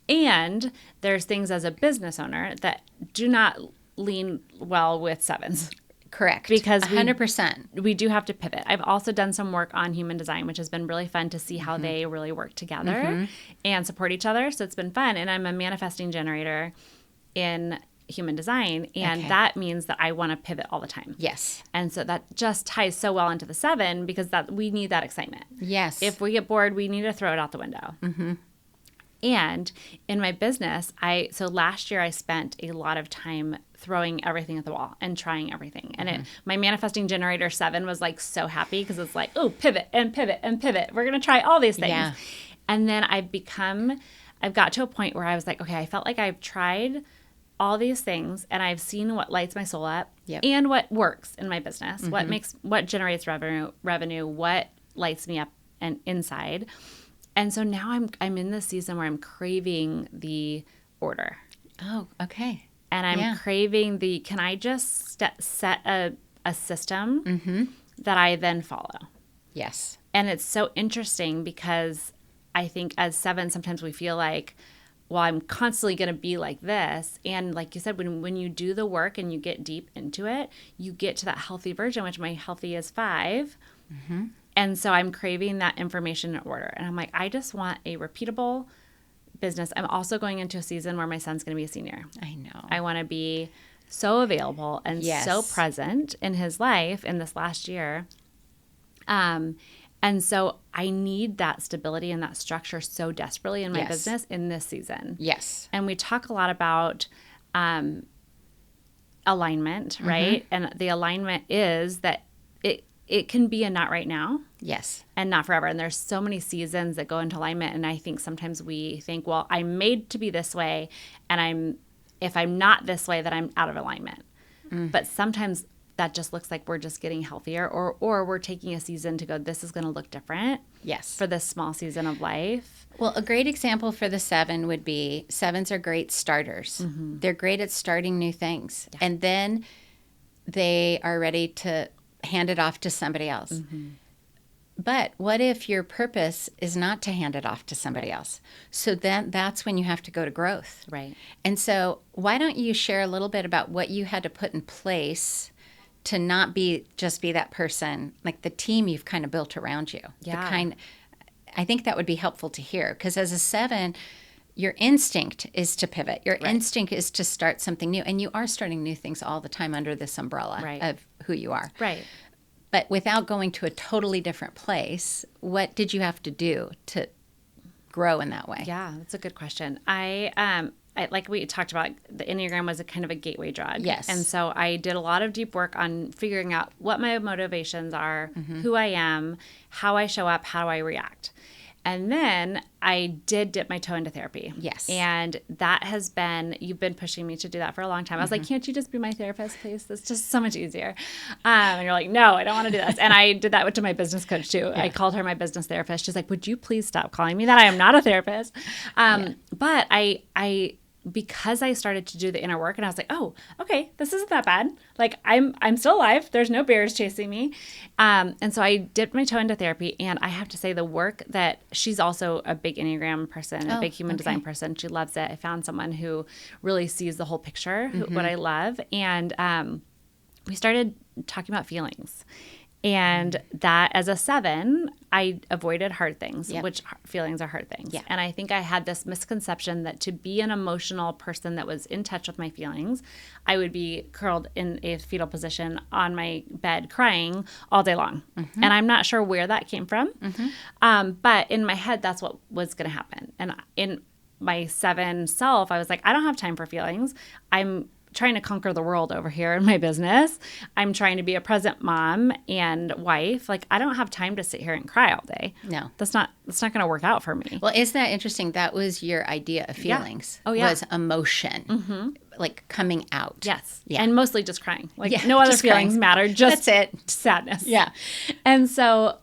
And there's things as a business owner that do not lean well with sevens. Correct. Because we- 100%. We do have to pivot. I've also done some work on human design, which has been really fun to see how they really work together and support each other. So it's been fun. And I'm a manifesting generator in human design. And Okay. that means that I want to pivot all the time. Yes. And so that just ties so well into the seven because we need that excitement. Yes. If we get bored, we need to throw it out the window. And in my business, so last year I spent a lot of time throwing everything at the wall and trying everything. And my manifesting generator 7 was like so happy because it's like, oh, pivot and pivot and pivot. We're going to try all these things. Yeah. And then I've got to a point where I was like, okay, I felt like I've tried all these things and I've seen what lights my soul up Yep. and what works in my business, what generates revenue, what lights me up and inside. And so now I'm in this season where I'm craving the order. Oh, okay. And I'm Yeah. craving can I just set a system that I then follow? Yes. And it's so interesting because I think as seven, sometimes we feel like, well, I'm constantly going to be like this. And like you said, when you do the work and you get deep into it, you get to that healthy version, which my healthy is 5. And so I'm craving that information and order. And I'm like, I just want a repeatable business. I'm also going into a season where my son's going to be a senior. I know. I want to be so available and Yes. so present in his life in this last year. And so I need that stability and that structure so desperately in my Yes. business in this season. Yes. And we talk a lot about alignment, right? And the alignment is that it can be a not right now Yes. and not forever. And there's so many seasons that go into alignment. And I think sometimes we think, well, I'm made to be this way. And if I'm not this way, then I'm out of alignment. But sometimes that just looks like we're just getting healthier or we're taking a season to go, this is going to look different Yes. for this small season of life. Well, a great example for the 7 would be 7s are great starters. They're great at starting new things. And then they are ready to hand it off to somebody else. But what if your purpose is not to hand it off to somebody else? So then that's when you have to go to growth. Right. And so why don't you share a little bit about what you had to put in place to not just be that person, like the team you've kind of built around you. Yeah. I think that would be helpful to hear, because as a 7, your instinct is to pivot. Your instinct is to start something new. And you are starting new things all the time under this umbrella of who you are. Right. But without going to a totally different place, what did you have to do to grow in that way? Yeah, that's a good question. I like we talked about, the Enneagram was a kind of a gateway drug. Yes. And so I did a lot of deep work on figuring out what my motivations are, who I am, how I show up, how I react. And then I did dip my toe into therapy. Yes. And that has been, you've been pushing me to do that for a long time. I was like, can't you just be my therapist, please? That's just so much easier. And you're like, no, I don't want to do this. And I did that to my business coach too. Yeah. I called her my business therapist. She's like, would you please stop calling me that? I am not a therapist. But I because I started to do the inner work, and I was like, oh, okay, this isn't that bad. Like I'm still alive. There's no bears chasing me. And so I dipped my toe into therapy, and I have to say the work that she's also a big Enneagram person, a big human design person. She loves it. I found someone who really sees the whole picture, what I love. And we started talking about feelings. And that, as a 7, I avoided hard things, which feelings are hard things. Yeah. And I think I had this misconception that to be an emotional person that was in touch with my feelings, I would be curled in a fetal position on my bed crying all day long. And I'm not sure where that came from. But in my head, that's what was going to happen. And in my 7 self, I was like, I don't have time for feelings. I'm trying to conquer the world over here in my business. I'm trying to be a present mom and wife. Like, I don't have time to sit here and cry all day. No. That's not going to work out for me. Well, isn't that interesting? That was your idea of feelings. Yeah. Oh, yeah. Was emotion. Like coming out. Yes. Yeah. And mostly just crying. Like no other feelings crying. matter. Just that's it. Sadness. Yeah. And so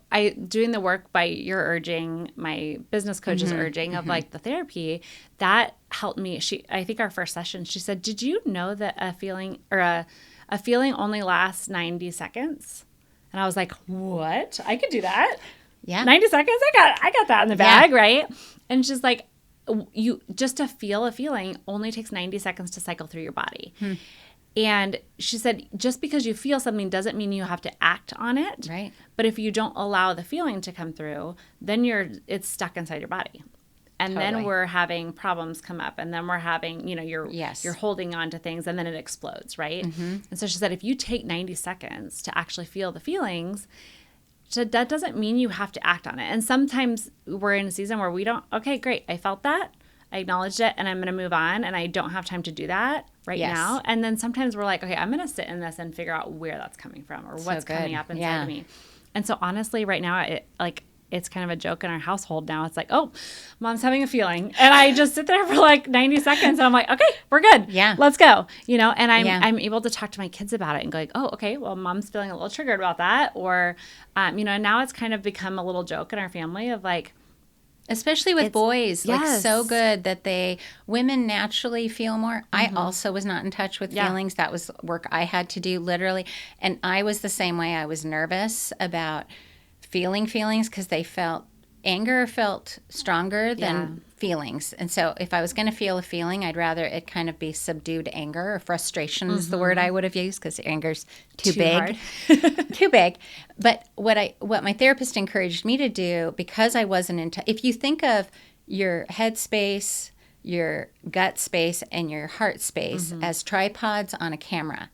doing the work by your urging, my business coach's urging of like the therapy, that helped me. I think our first session, she said, did you know that a feeling only lasts 90 seconds? And I was like, what? I could do that. Yeah. 90 seconds? I got that in the bag, right? And she's like, you just to feel a feeling only takes 90 seconds to cycle through your body. And she said, just because you feel something doesn't mean you have to act on it. Right. But if you don't allow the feeling to come through, then it's stuck inside your body. And then we're having problems come up, and then we're having, you're holding on to things, and then it explodes, right? And so she said, if you take 90 seconds to actually feel the feelings, so that doesn't mean you have to act on it. And sometimes we're in a season where we don't, okay, great, I felt that, I acknowledged it, and I'm going to move on, and I don't have time to do that now. And then sometimes we're like, okay, I'm going to sit in this and figure out where that's coming from or what's coming up inside of me. And so honestly, right now, it's kind of a joke in our household now. It's like, oh, mom's having a feeling. And I just sit there for like 90 seconds and I'm like, okay, we're good. Yeah. Let's go. And I'm able to talk to my kids about it and go like, oh, okay, well, mom's feeling a little triggered about that. Or, now it's kind of become a little joke in our family of like, especially with boys, like so good that women naturally feel more. I also was not in touch with feelings. That was work I had to do literally. And I was the same way. I was nervous about feeling feelings because anger felt stronger than feelings. And so if I was going to feel a feeling, I'd rather it kind of be subdued anger, or frustration is the word I would have used, because anger's too big. Too big. But what my therapist encouraged me to do, because I wasn't if you think of your head space, your gut space, and your heart space as tripods on a camera,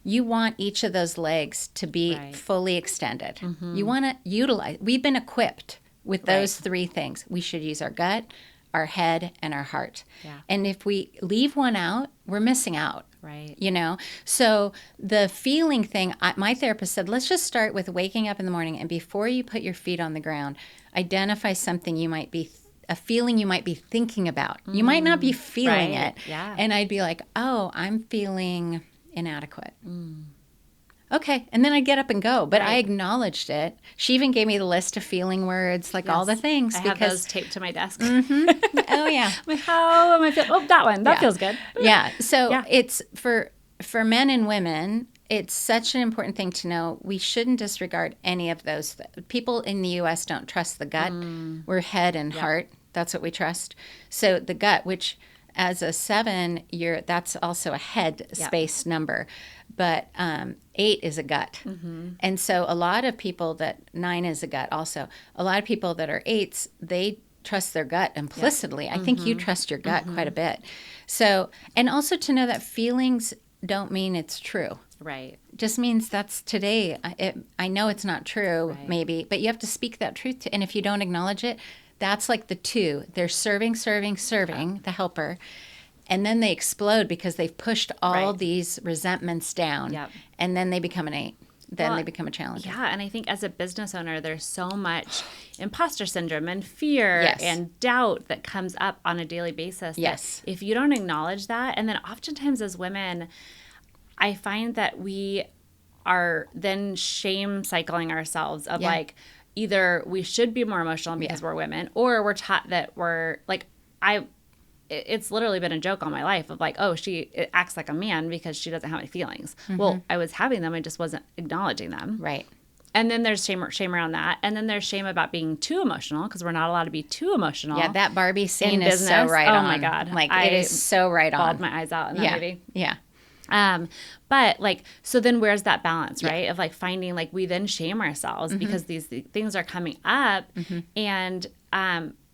you want each of those legs to be fully extended. You want to utilize. We've been equipped with those 3 things. We should use our gut, our head, and our heart. Yeah. And if we leave one out, we're missing out. Right. So the feeling thing, my therapist said, let's just start with waking up in the morning, and before you put your feet on the ground, identify something a feeling you might be thinking about. You might not be feeling it. Yeah. And I'd be like, oh, I'm feeling inadequate. Okay. And then I'd get up and go. But I acknowledged it. She even gave me the list of feeling words, like all the things. I have those taped to my desk. Oh, yeah. Like, how am I feeling? Oh, that one. That feels good. Yeah. So it's for men and women, it's such an important thing to know. We shouldn't disregard any of those. People in the U.S. don't trust the gut. We're head and heart. That's what we trust. So the gut, which as a 7, that's also a head space number, but 8 is a gut. And so a lot of people 9 is a gut also. A lot of people that are 8s, they trust their gut implicitly. I think you trust your gut quite a bit. So, and also to know that feelings don't mean it's true. Right. Just means that's today. I know it's not true, maybe, but you have to speak that truth. And if you don't acknowledge it, that's like the 2. They're serving, the helper. And then they explode because they've pushed all these resentments down. Yep. And then they become an 8. Then they become a challenger. Yeah, and I think as a business owner, there's so much imposter syndrome and fear and doubt that comes up on a daily basis. Yes. If you don't acknowledge that, and then oftentimes as women, I find that we are then shame cycling ourselves of like, either we should be more emotional because we're women, or we're taught that we're like, it's literally been a joke all my life of like, oh, she acts like a man because she doesn't have any feelings. Well, I was having them. I just wasn't acknowledging them. Right. And then there's shame around that. And then there's shame about being too emotional because we're not allowed to be too emotional. Yeah, that Barbie scene is so right on. Oh, my God. Like, it is so right on. I bawled my eyes out in that movie. Yeah. But like, so then where's that balance, right? Of like finding, like, we then shame ourselves because these things are coming up. And,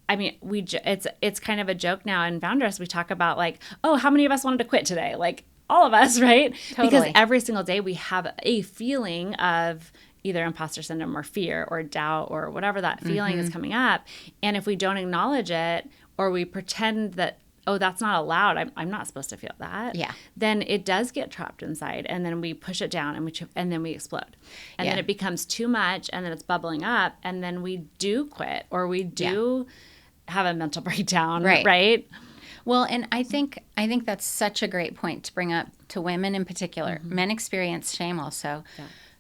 I mean, it's kind of a joke now in Foundress. We talk about like, oh, how many of us wanted to quit today? Like all of us, right? Totally. Because every single day we have a feeling of either imposter syndrome or fear or doubt or whatever that feeling is coming up. And if we don't acknowledge it, or we pretend that, oh, that's not allowed, I'm not supposed to feel that, then it does get trapped inside. And then we push it down and then we explode. And then it becomes too much, and then it's bubbling up, and then we do quit, or we do have a mental breakdown, right? Well, and I think that's such a great point to bring up to women in particular. Men experience shame also,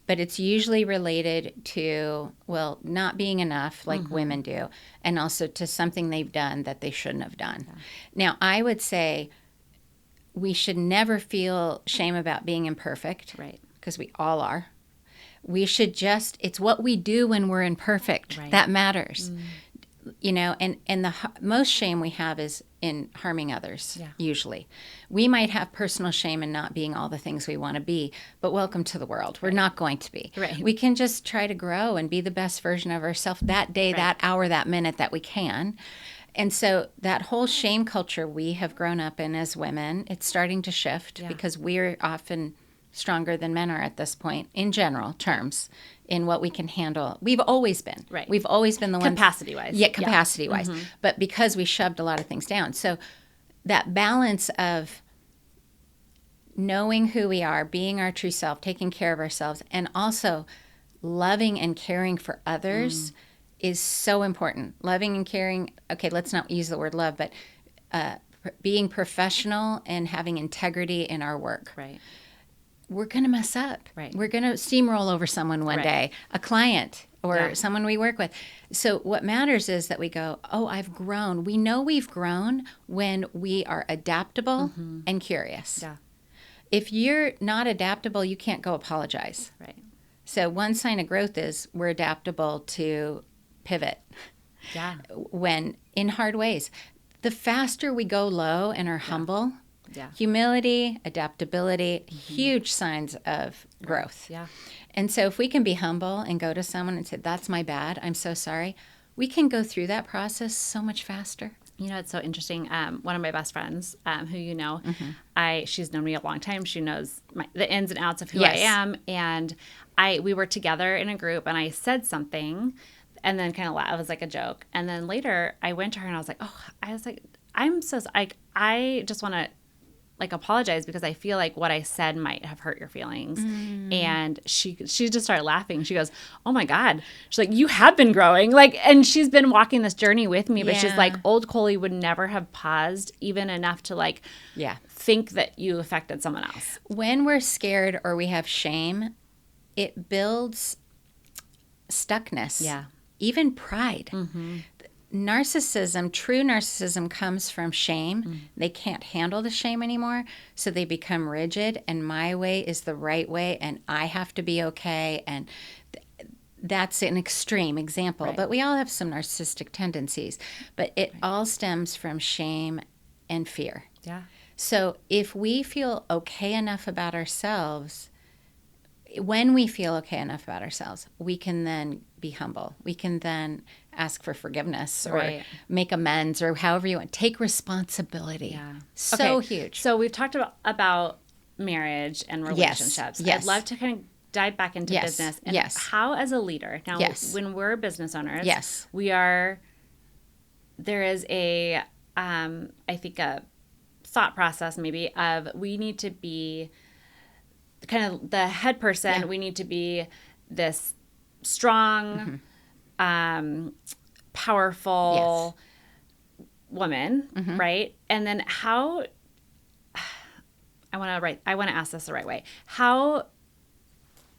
but it's usually related to, well, not being enough like women do, and also to something they've done that they shouldn't have done. Now, I would say we should never feel shame about being imperfect, right? Because we all are. We should it's what we do when we're imperfect that matters. You know, and the most shame we have is in harming others, usually. We might have personal shame in not being all the things we want to be, but welcome to the world. We're not going to be. Right. We can just try to grow and be the best version of ourselves that day, that hour, that minute that we can. And so that whole shame culture we have grown up in as women, it's starting to shift because we're often stronger than men are at this point in general terms in what we can handle. We've always been. Right. We've always been the ones. Capacity-wise. Yeah, capacity-wise. But because we shoved a lot of things down. So that balance of knowing who we are, being our true self, taking care of ourselves, and also loving and caring for others is so important. Loving and caring, okay, let's not use the word love, but being professional and having integrity in our work. Right. We're going to mess up. Right. We're going to steamroll over someone one day, a client or someone we work with. So what matters is that we go, oh, I've grown. We know we've grown when we are adaptable and curious. Yeah. If you're not adaptable, you can't go apologize. Right. So one sign of growth is we're adaptable to pivot. Yeah. When in hard ways. The faster we go low and are humble, humility, adaptability, huge signs of growth. Yeah. And so if we can be humble and go to someone and say, that's my bad, I'm so sorry, we can go through that process so much faster. You know, it's so interesting. One of my best friends, who you know, she's known me a long time. She knows the ins and outs of who I am. And we were together in a group, and I said something, and then kind of laughed. It was like a joke. And then later, I went to her, and I was like, I'm so sorry. I just want to apologize because I feel like what I said might have hurt your feelings. And she just started laughing. She goes, oh my God. She's like, you have been growing. And she's been walking this journey with me, but she's like, old Coley would never have paused even enough to think that you affected someone else. When we're scared or we have shame, it builds stuckness. Yeah. Even pride. Narcissism, true narcissism comes from shame. They can't handle the shame anymore, so they become rigid, and my way is the right way, and I have to be okay, and that's an extreme example. Right. But we all have some narcissistic tendencies, but it all stems from shame and fear. Yeah. So if we feel okay enough about ourselves, when we feel okay enough about ourselves, we can then be humble. We can then ask for forgiveness or make amends or however you want. Take responsibility. Yeah. So Okay. huge. So we've talked about marriage and relationships. Yes. I'd love to kind of dive back into business. And how as a leader, now when we're business owners, there is a, I think a thought process maybe of we need to be kind of the head person. Yeah. We need to be this strong, powerful woman, right? And then how I want to ask this the right way. How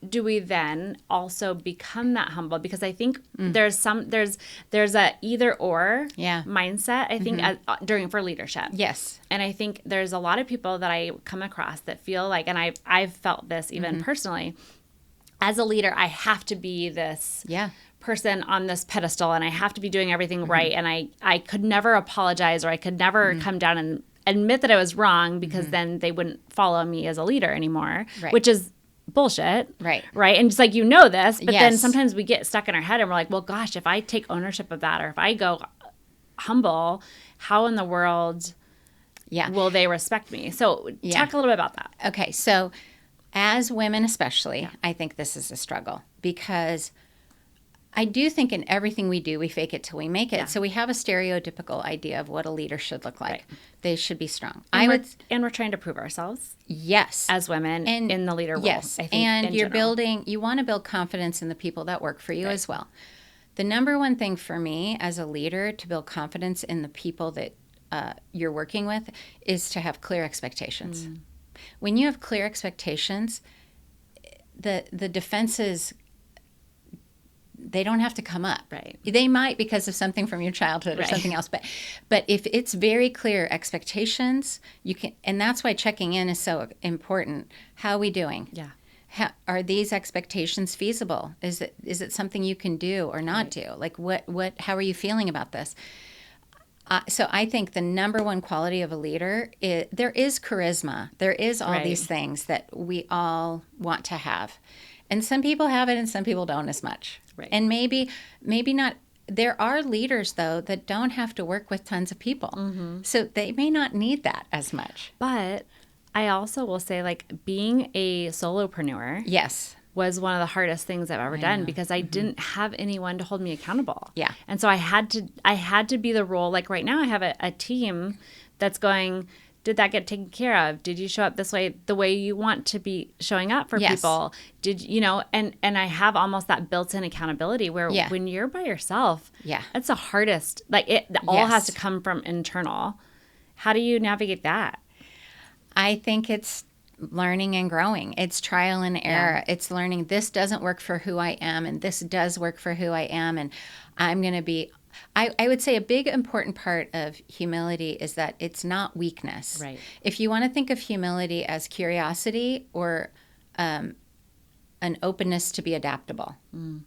do we then also become that humble? Because I think there's a either or mindset, I think, for leadership. Yes. And I think there's a lot of people that I come across that feel like, and I've felt this even personally, as a leader, I have to be this person on this pedestal and I have to be doing everything right. And I could never apologize or I could never come down and admit that I was wrong because then they wouldn't follow me as a leader anymore, which is bullshit. Right. And just like, this, but then sometimes we get stuck in our head and we're like, well, gosh, if I take ownership of that or if I go humble, how in the world will they respect me? So talk a little bit about that. Okay. So as women especially, I think this is a struggle because I do think in everything we do, we fake it till we make it. Yeah. So we have a stereotypical idea of what a leader should look like. Right. They should be strong. And we're trying to prove ourselves. Yes. As women in the leader role. Yes. I think, and you want to build confidence in the people that work for you as well. The number one thing for me as a leader to build confidence in the people that you're working with is to have clear expectations. When you have clear expectations, the defenses, they don't have to come up. Right. They might because of something from your childhood or something else. But if it's very clear expectations, you can, and that's why checking in is so important. How are we doing? Yeah. Are these expectations feasible? Is it something you can do or not do? Like how are you feeling about this? So I think the number one quality of a leader there is charisma. There is all these things that we all want to have. And some people have it and some people don't as much. Right. And maybe not. There are leaders, though, that don't have to work with tons of people. So they may not need that as much. But I also will say, like, being a solopreneur was one of the hardest things I've ever done because I didn't have anyone to hold me accountable. Yeah. And so I had to be the role. Like right now I have a team that's going, did that get taken care of? Did you show up this way, the way you want to be showing up for people? Did and I have almost that built-in accountability where when you're by yourself, it's the hardest. Like it all has to come from internal. How do you navigate that? I think it's learning and growing. It's trial and error. It's learning this doesn't work for who I am and this does work for who I am. And I'm going to be I would say a big important part of humility is that it's not weakness. Right. If you want to think of humility as curiosity or an openness to be adaptable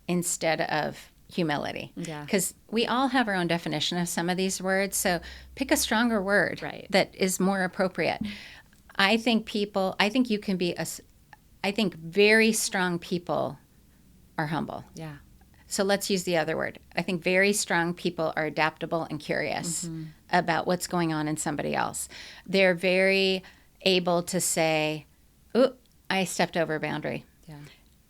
instead of humility. Yeah. Because we all have our own definition of some of these words. So pick a stronger word that is more appropriate. I think you can be I think very strong people are humble. Yeah. So let's use the other word. I think very strong people are adaptable and curious about what's going on in somebody else. They're very able to say, "Ooh, I stepped over a boundary,"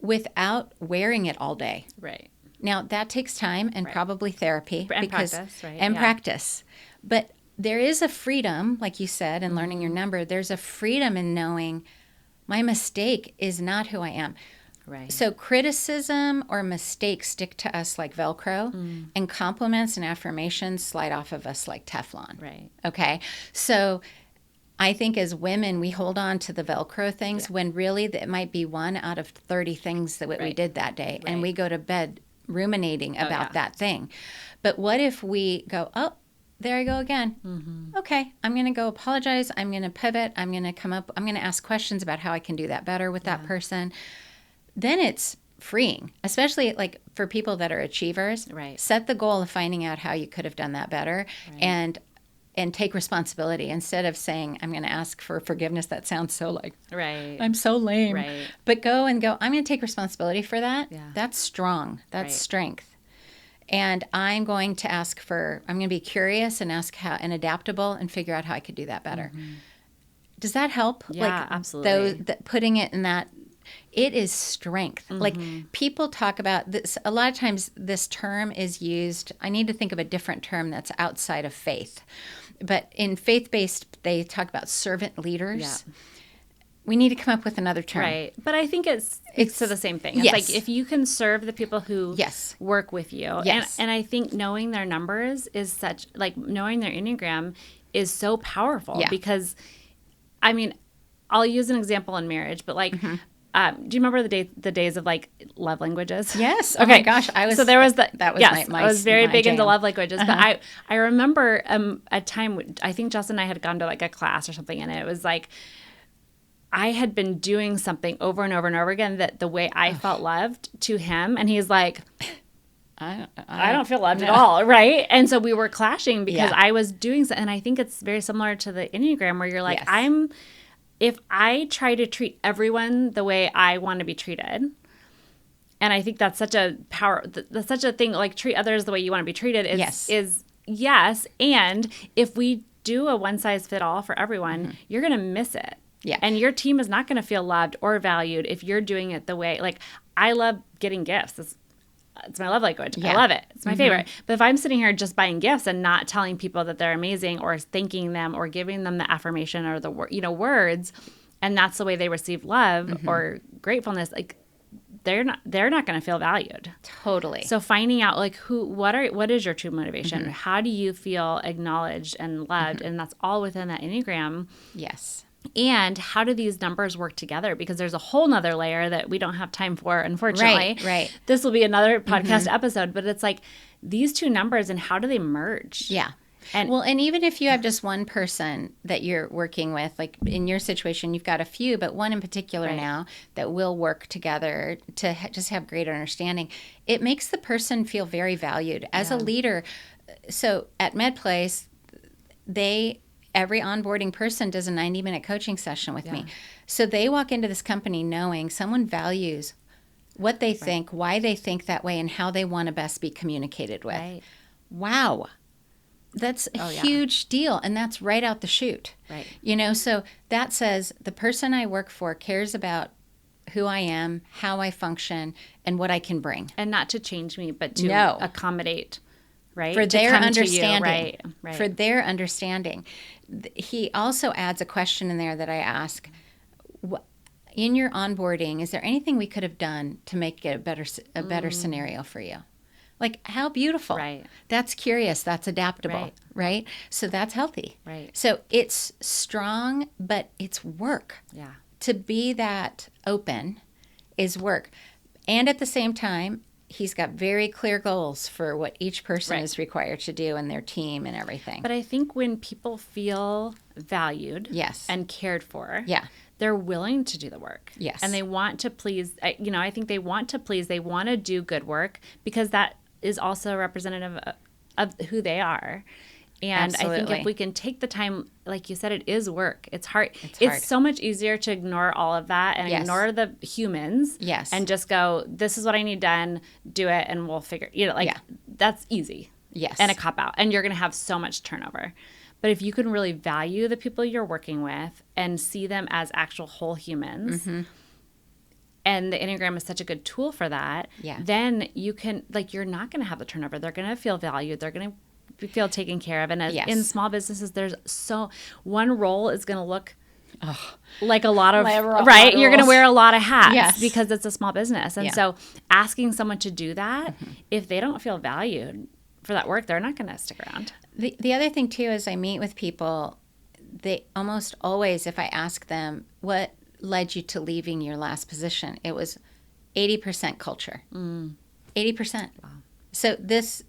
without wearing it all day. Right. Now, that takes time and probably therapy. And practice, right? And practice. But there is a freedom, like you said, in learning your number. There's a freedom in knowing my mistake is not who I am. Right. So criticism or mistakes stick to us like Velcro, and compliments and affirmations slide off of us like Teflon. Right. Okay. So I think as women, we hold on to the Velcro things when really it might be 1 out of 30 things that we did that day. Right. And we go to bed ruminating about that thing. But what if we go, oh, there I go again. Okay, I'm going to go apologize. I'm going to pivot. I'm going to ask questions about how I can do that better with that person. Then it's freeing, especially like for people that are achievers. Right. Set the goal of finding out how you could have done that better and and take responsibility instead of saying, I'm going to ask for forgiveness. That sounds so like, Right. I'm so lame. Right. But go, I'm going to take responsibility for that. Yeah. That's strong. That's Right. strength. And I'm going to be curious and ask how, and adaptable, and figure out how I could do that better. Mm-hmm. Does that help? Yeah, absolutely. Putting it in that, it is strength. Mm-hmm. Like, people talk about this, a lot of times this term is used, I need to think of a different term that's outside of faith. But in faith-based, they talk about servant leaders. Yeah. We need to come up with another term. Right. But I think it's to the same thing. It's yes. like if you can serve the people who yes. work with you. Yes. And I think knowing their numbers is such, like knowing their Enneagram is so powerful. Yeah. Because, I mean, I'll use an example in marriage, but like, do you remember the days of like love languages? Yes. Oh my gosh. So there was that was yes, I was very big jam. into love languages, but I remember a time, I think Justin and I had gone to like a class or something, and it was like, I had been doing something over and over and over again that the way I felt loved to him, and he's like, I don't feel loved at all, right? And so we were clashing because I was doing something, and I think it's very similar to the Enneagram where you're like, yes. If I try to treat everyone the way I want to be treated, and I think that's such a that's such a thing, like treat others the way you want to be treated is yes. And if we do a one size fit all for everyone, you're going to miss it. Yeah. And your team is not going to feel loved or valued if you're doing it the way, like, I love getting gifts. It's my love language. Yeah. I love it. It's my favorite. But if I'm sitting here just buying gifts and not telling people that they're amazing or thanking them or giving them the affirmation or the words, and that's the way they receive love or gratefulness, like they're not going to feel valued. Totally. So finding out like what is your true motivation? How do you feel acknowledged and loved? And that's all within that Enneagram. Yes. And how do these numbers work together? Because there's a whole nother layer that we don't have time for, unfortunately. Right. This will be another podcast episode, but it's like these two numbers and how do they merge? Yeah. And even if you have just one person that you're working with, like in your situation, you've got a few, but one in particular now that will work together to just have greater understanding, it makes the person feel very valued as a leader. So at MedPlace, every onboarding person does a 90-minute coaching session with me. So they walk into this company knowing someone values what they think, why they think that way, and how they want to best be communicated with. Right. Wow. That's a huge deal. And that's right out the chute. Right. So that says the person I work for cares about who I am, how I function, and what I can bring. And not to change me, but to accommodate. Right. For to their come understanding. To you. Right. For their understanding. He also adds a question in there that I ask. In your onboarding, is there anything we could have done to make it a better scenario for you? Like, how beautiful. Right. That's curious. That's adaptable. Right? So that's healthy. Right. So it's strong, but it's work. Yeah. To be that open is work. And at the same time, he's got very clear goals for what each person is required to do and their team and everything. But I think when people feel valued and cared for, they're willing to do the work. Yes. And they want to please, I think they want to please, they want to do good work because that is also representative of who they are. And I think if we can take the time, like you said, it is work. It's hard. It's so much easier to ignore all of that and ignore the humans and just go, this is what I need done, do it, and we'll figure, that's easy. Yes. And a cop-out. And you're going to have so much turnover. But if you can really value the people you're working with and see them as actual whole humans, and the Enneagram is such a good tool for that, then you can, you're not going to have the turnover. They're going to feel valued. They're going to feel taken care of. And in small businesses, there's one role is going to look like a lot of, right? You're going to wear a lot of hats because it's a small business. And so asking someone to do that, if they don't feel valued for that work, they're not going to stick around. The other thing too is I meet with people, they almost always, if I ask them, what led you to leaving your last position? It was 80% culture. 80%. Wow. So this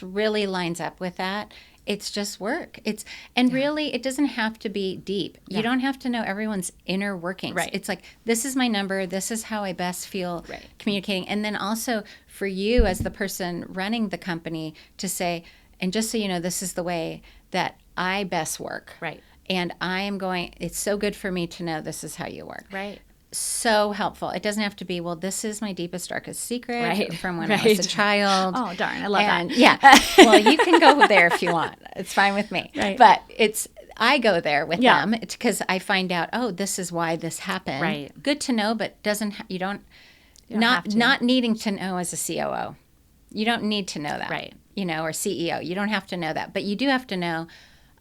really lines up with that. It's just work. Really, it doesn't have to be deep. Yeah. You don't have to know everyone's inner workings. Right. It's like, this is my number. This is how I best feel communicating. And then also for you as the person running the company to say, and just so you know, this is the way that I best work. Right. And it's so good for me to know this is how you work. Right. So helpful. It doesn't have to be, well, this is my deepest, darkest secret Right. from when I was a child. Oh, darn. I love that. Yeah. Well, you can go there if you want. It's fine with me. Right. But I go there with them because I find out, oh, this is why this happened. Right. Good to know, but not needing to know as a COO. You don't need to know that. Right. Or CEO. You don't have to know that. But you do have to know,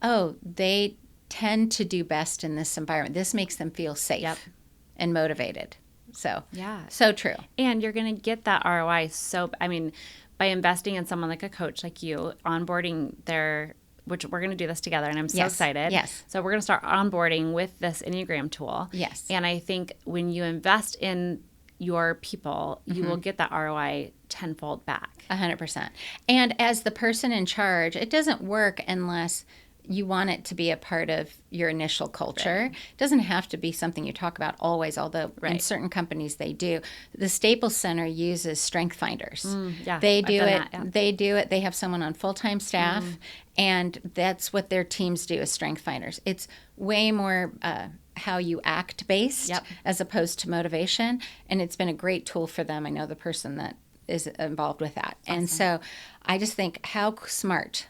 oh, they tend to do best in this environment. This makes them feel safe and motivated. So, so true. And you're going to get that ROI. By investing in someone like a coach like you, onboarding which we're going to do this together, and I'm so excited. Yes. So we're going to start onboarding with this Enneagram tool. Yes. And I think when you invest in your people, you will get that ROI tenfold back. 100%. And as the person in charge, it doesn't work unless you want it to be a part of your initial culture. Right. It doesn't have to be something you talk about always, although in certain companies they do. The Staples Center uses strength finders. They do it. They do it. They have someone on full-time staff, and that's what their teams do is strength finders. It's way more how you act based as opposed to motivation, and it's been a great tool for them. I know the person that is involved with that. Awesome. And so I just think how smart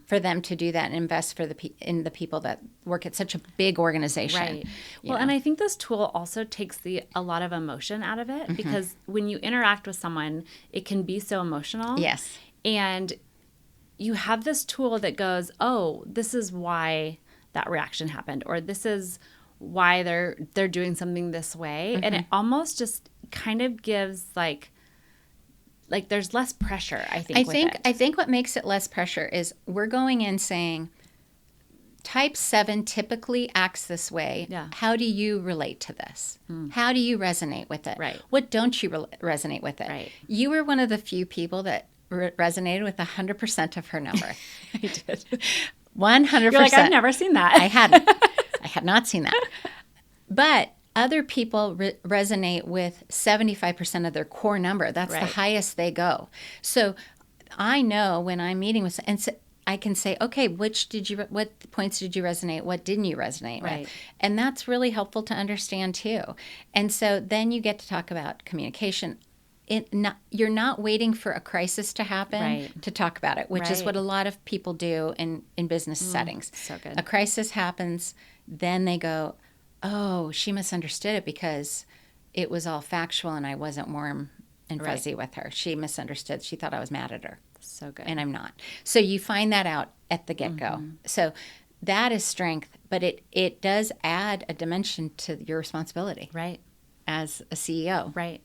for them to do that and invest in the people that work at such a big organization. Right. Well, and I think this tool also takes a lot of emotion out of it because when you interact with someone, it can be so emotional. Yes. And you have this tool that goes, oh, this is why that reaction happened, or this is why they're doing something this way. And it almost just kind of gives like there's less pressure, I think. I think what makes it less pressure is we're going in saying type 7 typically acts this way. Yeah. How do you relate to this? How do you resonate with it? Right. What don't you resonate with it? Right. You were one of the few people that resonated with 100% of her number. I did. 100%. You're like, I've never seen that. I hadn't. I had not seen that. But other people resonate with 75% of their core number. That's the highest they go. So I know when I'm meeting with, and so I can say, okay, what points did you resonate? What didn't you resonate with? And that's really helpful to understand too. And so then you get to talk about communication. You're not waiting for a crisis to happen to talk about it, which is what a lot of people do in business settings. So good. A crisis happens, then they go, oh, she misunderstood it because it was all factual and I wasn't warm and fuzzy with her. She misunderstood. She thought I was mad at her. So good. And I'm not. So you find that out at the get-go. So that is strength, but it does add a dimension to your responsibility. Right. As a CEO. Right.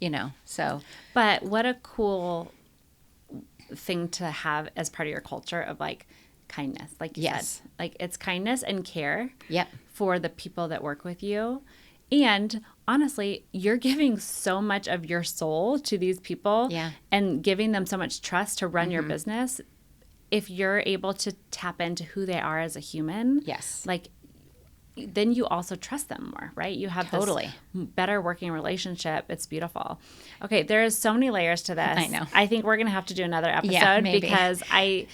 So. But what a cool thing to have as part of your culture of like kindness, like you said. Like it's kindness and care for the people that work with you. And honestly, you're giving so much of your soul to these people and giving them so much trust to run your business. If you're able to tap into who they are as a human, like then you also trust them more, right? You have this better working relationship. It's beautiful. Okay, there's so many layers to this. I know. I think we're going to have to do another episode because I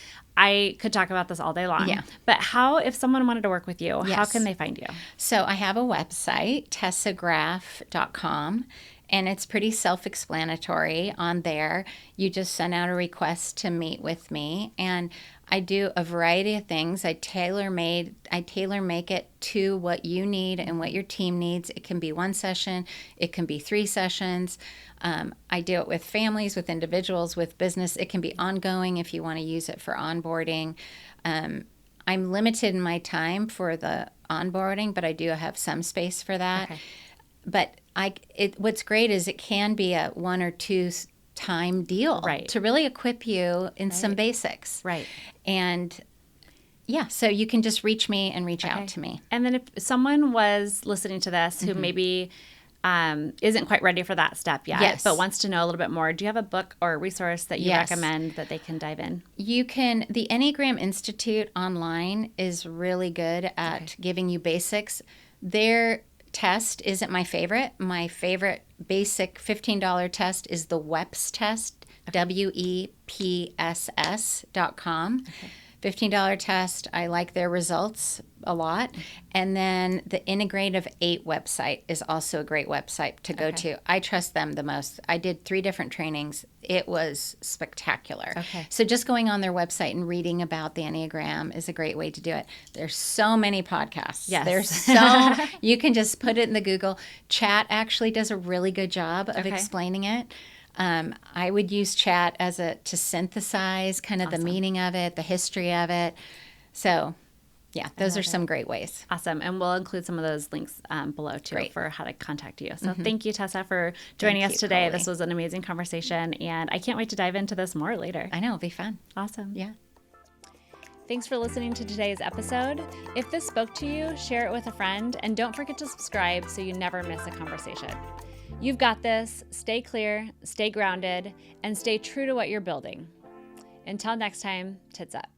could talk about this all day long. Yeah. But if someone wanted to work with you, how can they find you? So I have a website, tessagraff.com, and it's pretty self-explanatory on there. You just send out a request to meet with me, and I do a variety of things. I tailor make it to what you need and what your team needs. It can be one session. It can be 3 sessions. I do it with families, with individuals, with business. It can be ongoing if you want to use it for onboarding. I'm limited in my time for the onboarding, but I do have some space for that. Okay. But what's great is it can be a 1 or 2 time deal to really equip you in some basics. Right. And so you can just reach me and reach out to me. And then if someone was listening to this who maybe isn't quite ready for that step yet, but wants to know a little bit more, do you have a book or a resource that you recommend that they can dive in? You can. The Enneagram Institute online is really good at giving you basics. Their test isn't my favorite. My favorite basic $15 test is the WEPS test, WEPSS.com. $15 test. I like their results a lot. And then the Integrative 8 website is also a great website to go to. I trust them the most. I did 3 different trainings. It was spectacular. Okay. So just going on their website and reading about the Enneagram is a great way to do it. There's so many podcasts. Yes. There's so, you can just put it in the Google. Chat actually does a really good job of explaining it. I would use chat to synthesize kind of the meaning of it, the history of it. So yeah, those are some great ways. Awesome. And we'll include some of those links below too Great. for how to contact you. So thank you, Tessa, for joining us today. Coley. This was an amazing conversation, and I can't wait to dive into this more later. I know, it'll be fun. Awesome. Yeah. Thanks for listening to today's episode. If this spoke to you, share it with a friend, and don't forget to subscribe so you never miss a conversation. You've got this. Stay clear, stay grounded, and stay true to what you're building. Until next time, tits up.